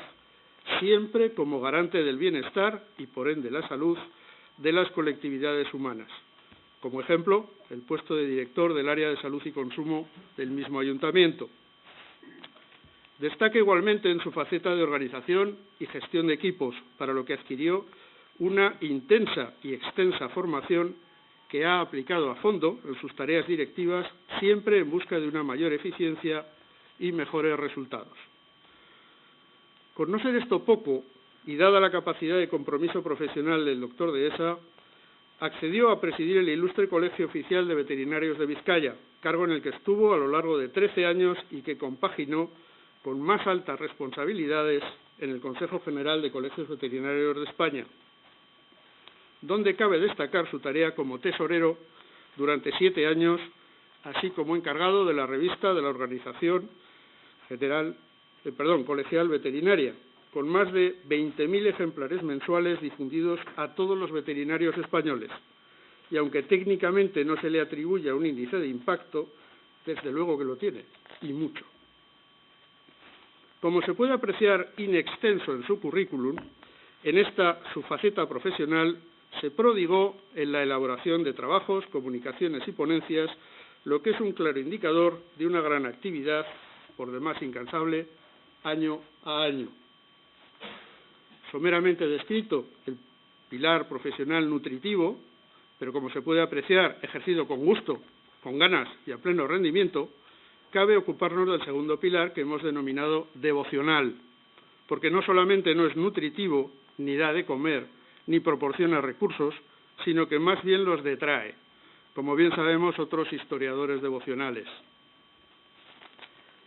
siempre como garante del bienestar y, por ende, la salud de las colectividades humanas. Como ejemplo, el puesto de director del área de salud y consumo del mismo ayuntamiento. Destaca igualmente en su faceta de organización y gestión de equipos, para lo que adquirió una intensa y extensa formación que ha aplicado a fondo en sus tareas directivas, siempre en busca de una mayor eficiencia y mejores resultados. Con no ser esto poco, y dada la capacidad de compromiso profesional del doctor Dehesa, accedió a presidir el Ilustre Colegio Oficial de Veterinarios de Vizcaya, cargo en el que estuvo a lo largo de 13 años y que compaginó con más altas responsabilidades en el Consejo General de Colegios Veterinarios de España, donde cabe destacar su tarea como tesorero durante 7 años, así como encargado de la revista de la Organización Colegial Veterinaria, con más de 20.000 ejemplares mensuales difundidos a todos los veterinarios españoles. Y aunque técnicamente no se le atribuye un índice de impacto, desde luego que lo tiene, y mucho. Como se puede apreciar in extenso en su currículum, en esta su faceta profesional se prodigó en la elaboración de trabajos, comunicaciones y ponencias, lo que es un claro indicador de una gran actividad, por demás incansable, año a año. Someramente descrito el pilar profesional nutritivo, pero como se puede apreciar, ejercido con gusto, con ganas y a pleno rendimiento, cabe ocuparnos del segundo pilar que hemos denominado devocional, porque no solamente no es nutritivo, ni da de comer, ni proporciona recursos, sino que más bien los detrae, como bien sabemos otros historiadores devocionales.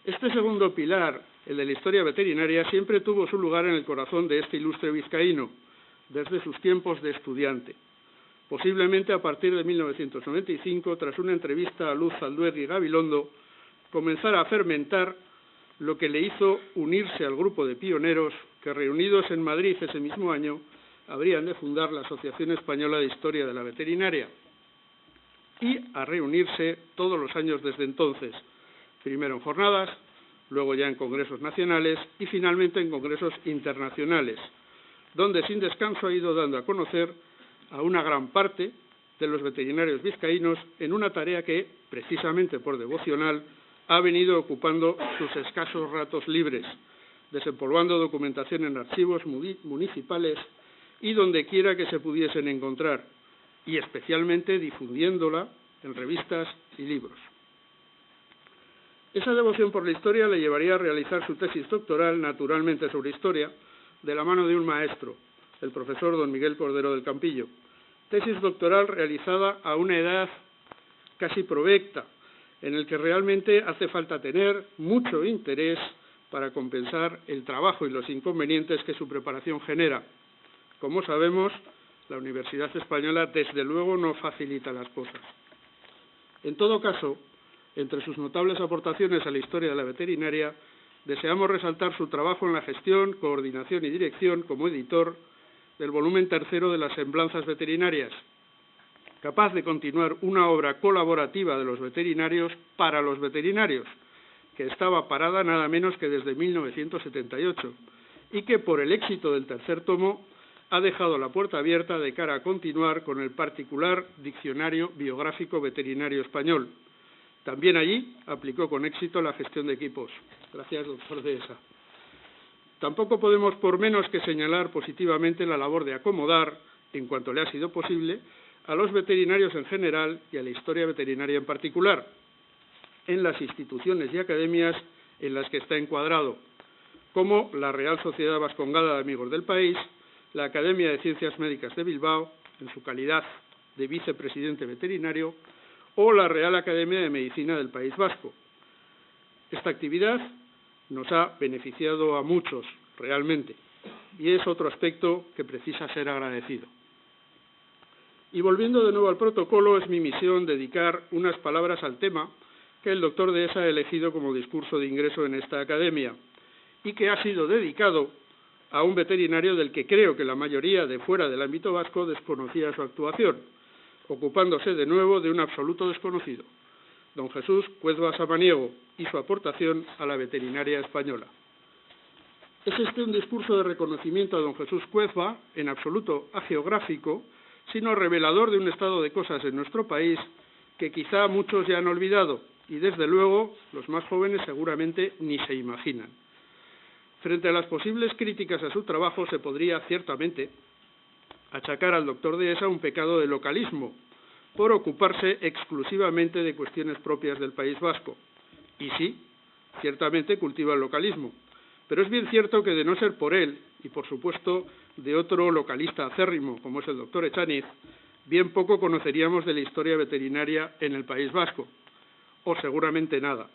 Este segundo pilar, el de la historia veterinaria, siempre tuvo su lugar en el corazón de este ilustre vizcaíno, desde sus tiempos de estudiante. Posiblemente a partir de 1995, tras una entrevista a Luz Zalduegui Gabilondo, comenzara a fermentar lo que le hizo unirse al grupo de pioneros que, reunidos en Madrid ese mismo año, habrían de fundar la Asociación Española de Historia de la Veterinaria, y a reunirse todos los años desde entonces, primero en jornadas, luego ya en congresos nacionales y finalmente en congresos internacionales, donde sin descanso ha ido dando a conocer a una gran parte de los veterinarios vizcaínos en una tarea que, precisamente por devocional, ha venido ocupando sus escasos ratos libres, desempolvando documentación en archivos municipales y donde quiera que se pudiesen encontrar, y especialmente difundiéndola en revistas y libros. Esa devoción por la historia le llevaría a realizar su tesis doctoral, naturalmente sobre historia, de la mano de un maestro, el profesor don Miguel Cordero del Campillo. Tesis doctoral realizada a una edad casi provecta, en el que realmente hace falta tener mucho interés para compensar el trabajo y los inconvenientes que su preparación genera. Como sabemos, la Universidad Española desde luego no facilita las cosas. En todo caso, entre sus notables aportaciones a la historia de la veterinaria, deseamos resaltar su trabajo en la gestión, coordinación y dirección como editor del volumen tercero de las Semblanzas Veterinarias, capaz de continuar una obra colaborativa de los veterinarios para los veterinarios, que estaba parada nada menos que desde 1978, y que por el éxito del tercer tomo ha dejado la puerta abierta de cara a continuar con el particular Diccionario Biográfico Veterinario Español. También allí aplicó con éxito la gestión de equipos. Gracias, doctor Dehesa. Tampoco podemos por menos que señalar positivamente la labor de acomodar, en cuanto le ha sido posible, a los veterinarios en general y a la historia veterinaria en particular, en las instituciones y academias en las que está encuadrado, como la Real Sociedad Vascongada de Amigos del País, la Academia de Ciencias Médicas de Bilbao, en su calidad de vicepresidente veterinario, o la Real Academia de Medicina del País Vasco. Esta actividad nos ha beneficiado a muchos, realmente, y es otro aspecto que precisa ser agradecido. Y volviendo de nuevo al protocolo, es mi misión dedicar unas palabras al tema que el doctor Dehesa ha elegido como discurso de ingreso en esta academia, y que ha sido dedicado a un veterinario del que creo que la mayoría de fuera del ámbito vasco desconocía su actuación, ocupándose de nuevo de un absoluto desconocido, don Jesús Cuezba Samaniego, y su aportación a la veterinaria española. Es este un discurso de reconocimiento a don Jesús Cuezba, en absoluto ageográfico, sino revelador de un estado de cosas en nuestro país que quizá muchos ya han olvidado, y desde luego los más jóvenes seguramente ni se imaginan. Frente a las posibles críticas a su trabajo, se podría, ciertamente, achacar al doctor Dehesa un pecado de localismo, por ocuparse exclusivamente de cuestiones propias del País Vasco. Y sí, ciertamente cultiva el localismo, pero es bien cierto que de no ser por él, y por supuesto de otro localista acérrimo, como es el doctor Echaniz, bien poco conoceríamos de la historia veterinaria en el País Vasco, o seguramente nada.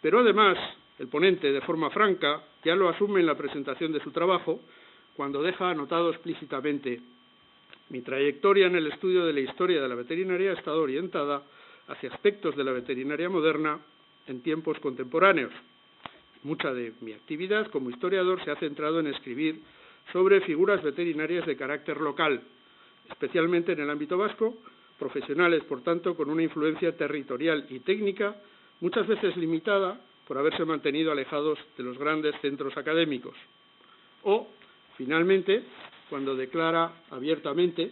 Pero además, el ponente, de forma franca, ya lo asume en la presentación de su trabajo, cuando deja anotado explícitamente: mi trayectoria en el estudio de la historia de la veterinaria ha estado orientada hacia aspectos de la veterinaria moderna en tiempos contemporáneos. Mucha de mi actividad como historiador se ha centrado en escribir sobre figuras veterinarias de carácter local, especialmente en el ámbito vasco, profesionales, por tanto, con una influencia territorial y técnica, muchas veces limitada por haberse mantenido alejados de los grandes centros académicos. O, finalmente, cuando declara abiertamente: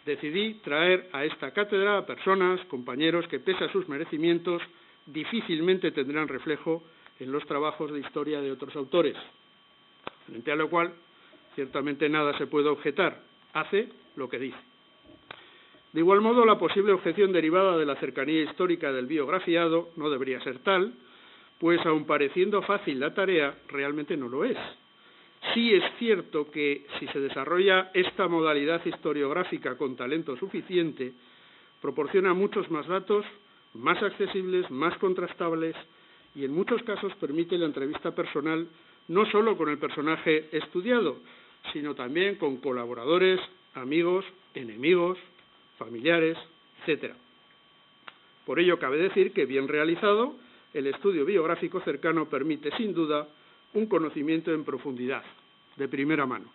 decidí traer a esta cátedra a personas, compañeros que, pese a sus merecimientos, difícilmente tendrán reflejo en los trabajos de historia de otros autores. Frente a lo cual, ciertamente nada se puede objetar, hace lo que dice. De igual modo, la posible objeción derivada de la cercanía histórica del biografiado no debería ser tal, pues aun pareciendo fácil la tarea, realmente no lo es. Sí es cierto que, si se desarrolla esta modalidad historiográfica con talento suficiente, proporciona muchos más datos, más accesibles, más contrastables, y en muchos casos permite la entrevista personal no solo con el personaje estudiado, sino también con colaboradores, amigos, enemigos, familiares, etc. Por ello, cabe decir que, bien realizado, el estudio biográfico cercano permite, sin duda, un conocimiento en profundidad, de primera mano.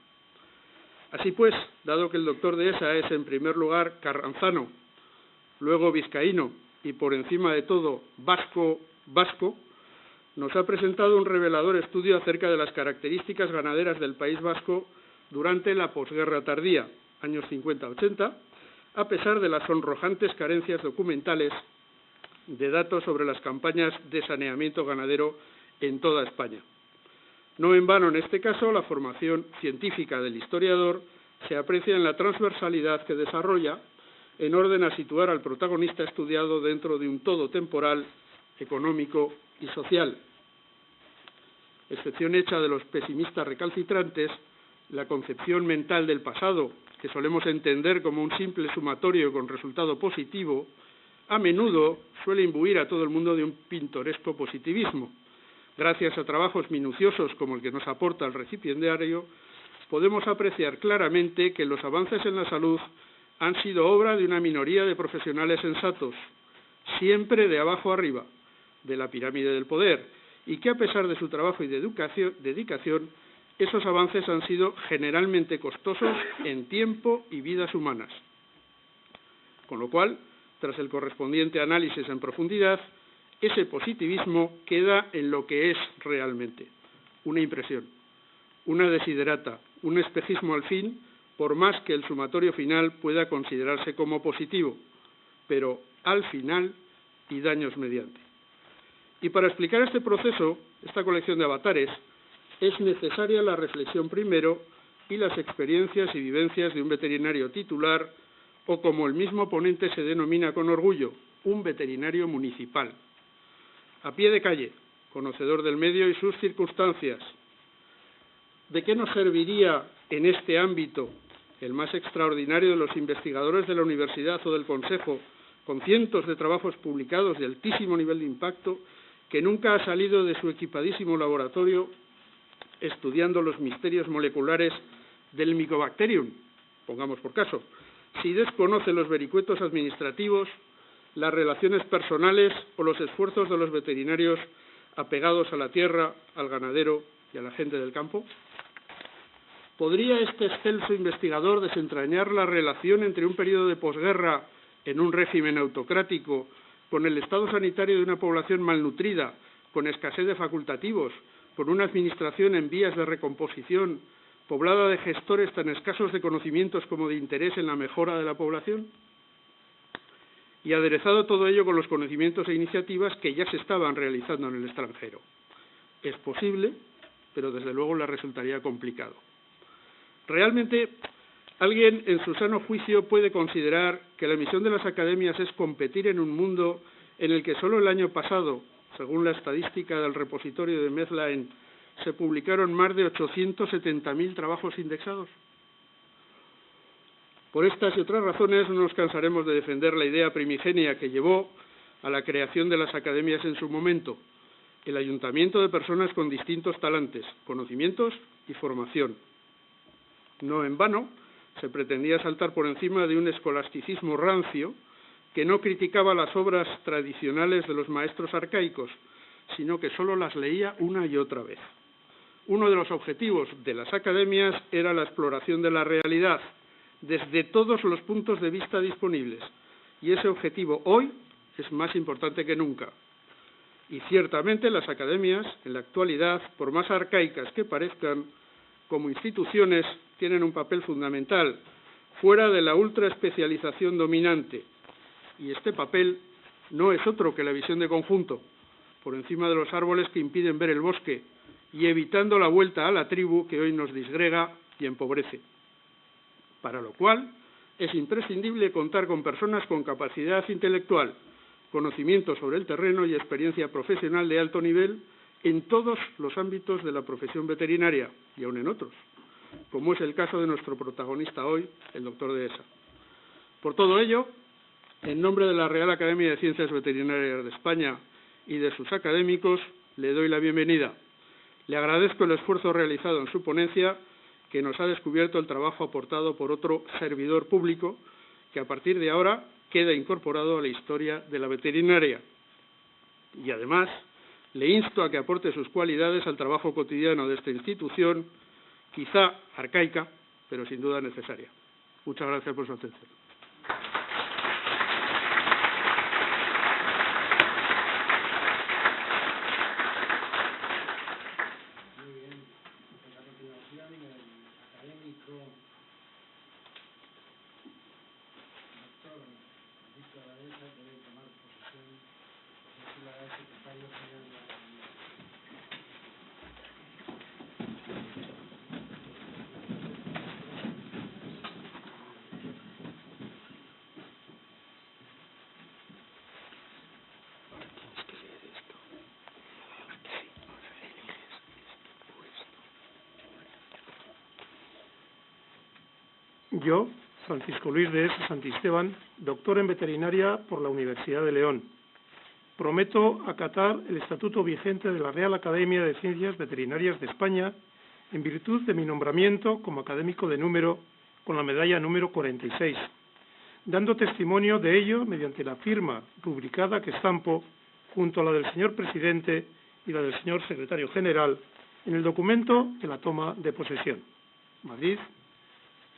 Así pues, dado que el doctor Dehesa es, en primer lugar, carranzano, luego vizcaíno y, por encima de todo, vasco, nos ha presentado un revelador estudio acerca de las características ganaderas del País Vasco durante la posguerra tardía, años 50-80, a pesar de las sonrojantes carencias documentales de datos sobre las campañas de saneamiento ganadero en toda España. No en vano, en este caso, la formación científica del historiador se aprecia en la transversalidad que desarrolla, en orden a situar al protagonista estudiado dentro de un todo temporal, económico y social. Excepción hecha de los pesimistas recalcitrantes, la concepción mental del pasado, que solemos entender como un simple sumatorio con resultado positivo, a menudo suele imbuir a todo el mundo de un pintoresco positivismo. Gracias a trabajos minuciosos como el que nos aporta el recipiendario, podemos apreciar claramente que los avances en la salud han sido obra de una minoría de profesionales sensatos, siempre de abajo arriba, de la pirámide del poder, y que, a pesar de su trabajo y dedicación, esos avances han sido generalmente costosos en tiempo y vidas humanas. Con lo cual, tras el correspondiente análisis en profundidad, ese positivismo queda en lo que es realmente: una impresión, una desiderata, un espejismo al fin, por más que el sumatorio final pueda considerarse como positivo, pero al final y daños mediante. Y para explicar este proceso, esta colección de avatares, es necesaria la reflexión primero y las experiencias y vivencias de un veterinario titular, o como el mismo ponente se denomina con orgullo, un veterinario municipal. A pie de calle, conocedor del medio y sus circunstancias. ¿De qué nos serviría en este ámbito, el más extraordinario de los investigadores de la universidad o del consejo, con cientos de trabajos publicados de altísimo nivel de impacto, que nunca ha salido de su equipadísimo laboratorio estudiando los misterios moleculares del Mycobacterium, pongamos por caso, si desconoce los vericuetos administrativos, las relaciones personales o los esfuerzos de los veterinarios apegados a la tierra, al ganadero y a la gente del campo? ¿Podría este excelso investigador desentrañar la relación entre un periodo de posguerra en un régimen autocrático con el estado sanitario de una población malnutrida, con escasez de facultativos, con una administración en vías de recomposición, poblada de gestores tan escasos de conocimientos como de interés en la mejora de la población? Y aderezado todo ello con los conocimientos e iniciativas que ya se estaban realizando en el extranjero. Es posible, pero desde luego le resultaría complicado. Realmente, alguien en su sano juicio puede considerar que la misión de las academias es competir en un mundo en el que solo el año pasado, según la estadística del repositorio de Medline, se publicaron más de 870.000 trabajos indexados. Por estas y otras razones no nos cansaremos de defender la idea primigenia que llevó a la creación de las academias en su momento, el ayuntamiento de personas con distintos talantes, conocimientos y formación. No en vano, se pretendía saltar por encima de un escolasticismo rancio que no criticaba las obras tradicionales de los maestros arcaicos, sino que solo las leía una y otra vez. Uno de los objetivos de las academias era la exploración de la realidad, desde todos los puntos de vista disponibles, y ese objetivo hoy es más importante que nunca. Y ciertamente las academias, en la actualidad, por más arcaicas que parezcan, como instituciones tienen un papel fundamental, fuera de la ultraespecialización dominante. Y este papel no es otro que la visión de conjunto, por encima de los árboles que impiden ver el bosque, y evitando la vuelta a la tribu que hoy nos disgrega y empobrece. Para lo cual es imprescindible contar con personas con capacidad intelectual, conocimiento sobre el terreno y experiencia profesional de alto nivel en todos los ámbitos de la profesión veterinaria y aun en otros, como es el caso de nuestro protagonista hoy, el doctor Dehesa. Por todo ello, en nombre de la Real Academia de Ciencias Veterinarias de España y de sus académicos, le doy la bienvenida. Le agradezco el esfuerzo realizado en su ponencia, que nos ha descubierto el trabajo aportado por otro servidor público, que a partir de ahora queda incorporado a la historia de la veterinaria. Y además, le insto a que aporte sus cualidades al trabajo cotidiano de esta institución, quizá arcaica, pero sin duda necesaria. Muchas gracias por su atención. Muy bien. A continuación, el académico doctor Víctor Dehesa debe tomar posesión de su secretario general de la Academia. Yo, Francisco Luis Dehesa Santisteban, doctor en veterinaria por la Universidad de León, prometo acatar el estatuto vigente de la Real Academia de Ciencias Veterinarias de España en virtud de mi nombramiento como académico de número con la medalla número 46, dando testimonio de ello mediante la firma rubricada que estampo junto a la del señor presidente y la del señor secretario general en el documento de la toma de posesión. Madrid,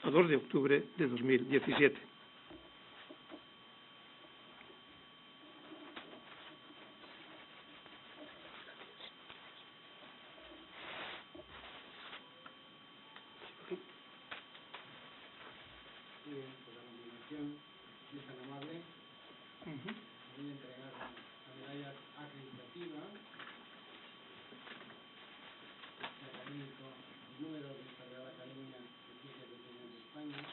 a 2 de octubre de 2017. Muy bien, pues a continuación, si es tan amable, voy a entregar la medalla acreditativa de académico número de esta Real Academia de Ciencias Veterinarias de España,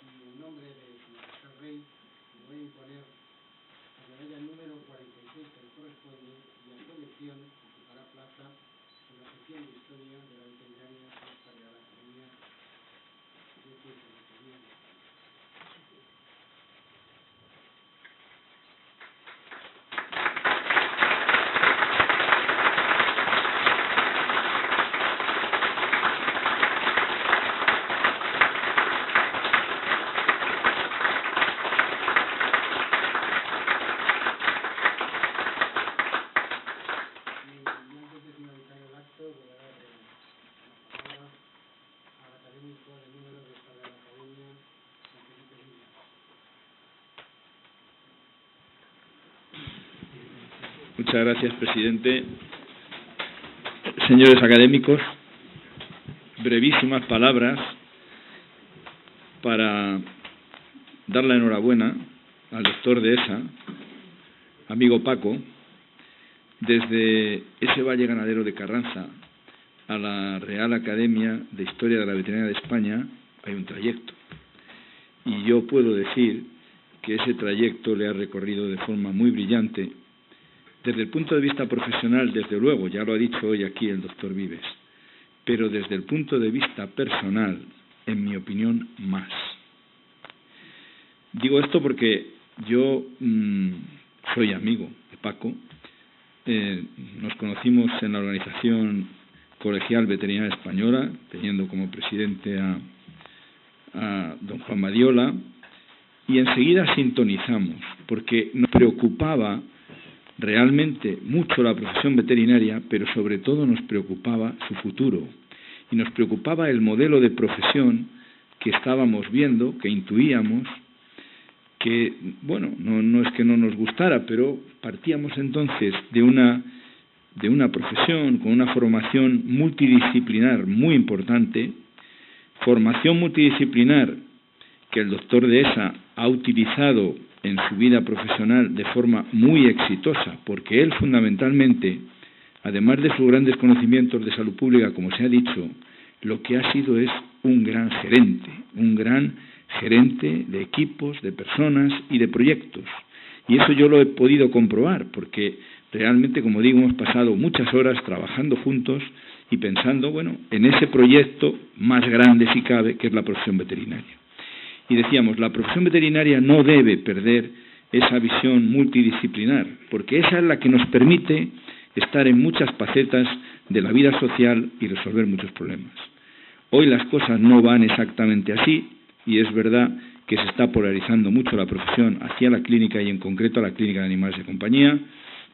y en nombre de su majestad rey le voy a imponer la medalla número 46 que le corresponde, y a su elección ocupará plaza en la sección de Historia de la Veterinaria de esta Real Academia de Ciencias Veterinarias. Muchas gracias, presidente. Señores académicos, brevísimas palabras para dar la enhorabuena al doctor Dehesa, amigo Paco, desde ese valle ganadero de Carranza a la Real Academia de Historia de la Veterinaria de España hay un trayecto. Y yo puedo decir que ese trayecto le ha recorrido de forma muy brillante. Desde el punto de vista profesional, desde luego, ya lo ha dicho hoy aquí el doctor Vives, pero desde el punto de vista personal, en mi opinión, más. Digo esto porque yo soy amigo de Paco. Nos conocimos en la Organización Colegial Veterinaria Española, teniendo como presidente a don Juan Madiola, y enseguida sintonizamos, porque nos preocupaba realmente mucho la profesión veterinaria, pero sobre todo nos preocupaba su futuro, y nos preocupaba el modelo de profesión que estábamos viendo, que intuíamos, que, bueno, no es que no nos gustara, pero partíamos entonces de una profesión con una formación multidisciplinar muy importante, formación multidisciplinar que el doctor Dehesa ha utilizado en su vida profesional de forma muy exitosa, porque él fundamentalmente, además de sus grandes conocimientos de salud pública, como se ha dicho, lo que ha sido es un gran gerente de equipos, de personas y de proyectos. Y eso yo lo he podido comprobar, porque realmente, como digo, hemos pasado muchas horas trabajando juntos y pensando, bueno, en ese proyecto más grande, si cabe, que es la profesión veterinaria. Y decíamos, la profesión veterinaria no debe perder esa visión multidisciplinar, porque esa es la que nos permite estar en muchas facetas de la vida social y resolver muchos problemas. Hoy las cosas no van exactamente así, y es verdad que se está polarizando mucho la profesión hacia la clínica y en concreto a la clínica de animales de compañía,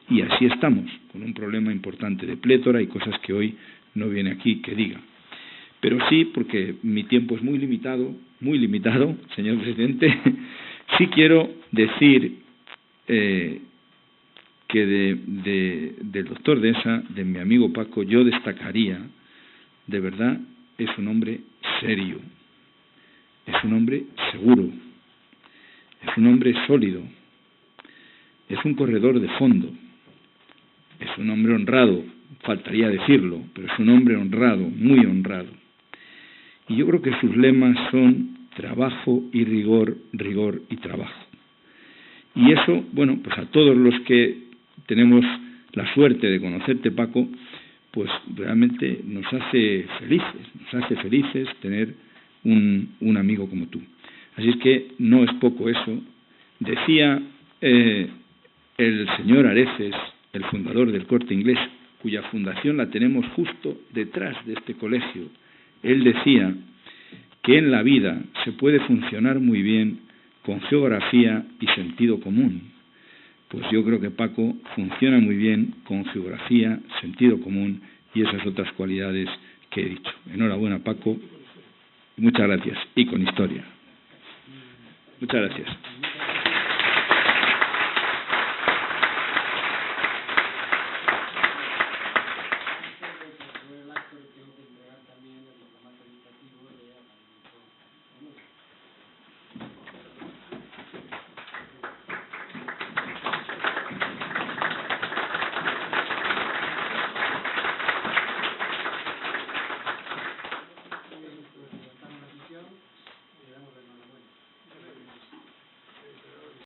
y así estamos, con un problema importante de plétora y cosas que hoy no viene aquí que diga. Pero sí, porque mi tiempo es muy limitado, señor presidente, sí quiero decir que del doctor Dehesa, de mi amigo Paco, yo destacaría, de verdad, es un hombre serio, es un hombre seguro, es un hombre sólido, es un corredor de fondo, es un hombre honrado, faltaría decirlo, pero es un hombre honrado, muy honrado. Y yo creo que sus lemas son trabajo y rigor, rigor y trabajo. Y eso, bueno, pues a todos los que tenemos la suerte de conocerte, Paco, pues realmente nos hace felices tener un amigo como tú. Así es que no es poco eso. Decía el señor Areces, el fundador del Corte Inglés, cuya fundación la tenemos justo detrás de este colegio. Él decía que en la vida se puede funcionar muy bien con geografía y sentido común. Pues yo creo que Paco funciona muy bien con geografía, sentido común y esas otras cualidades que he dicho. Enhorabuena, Paco. Muchas gracias. Y con historia. Muchas gracias.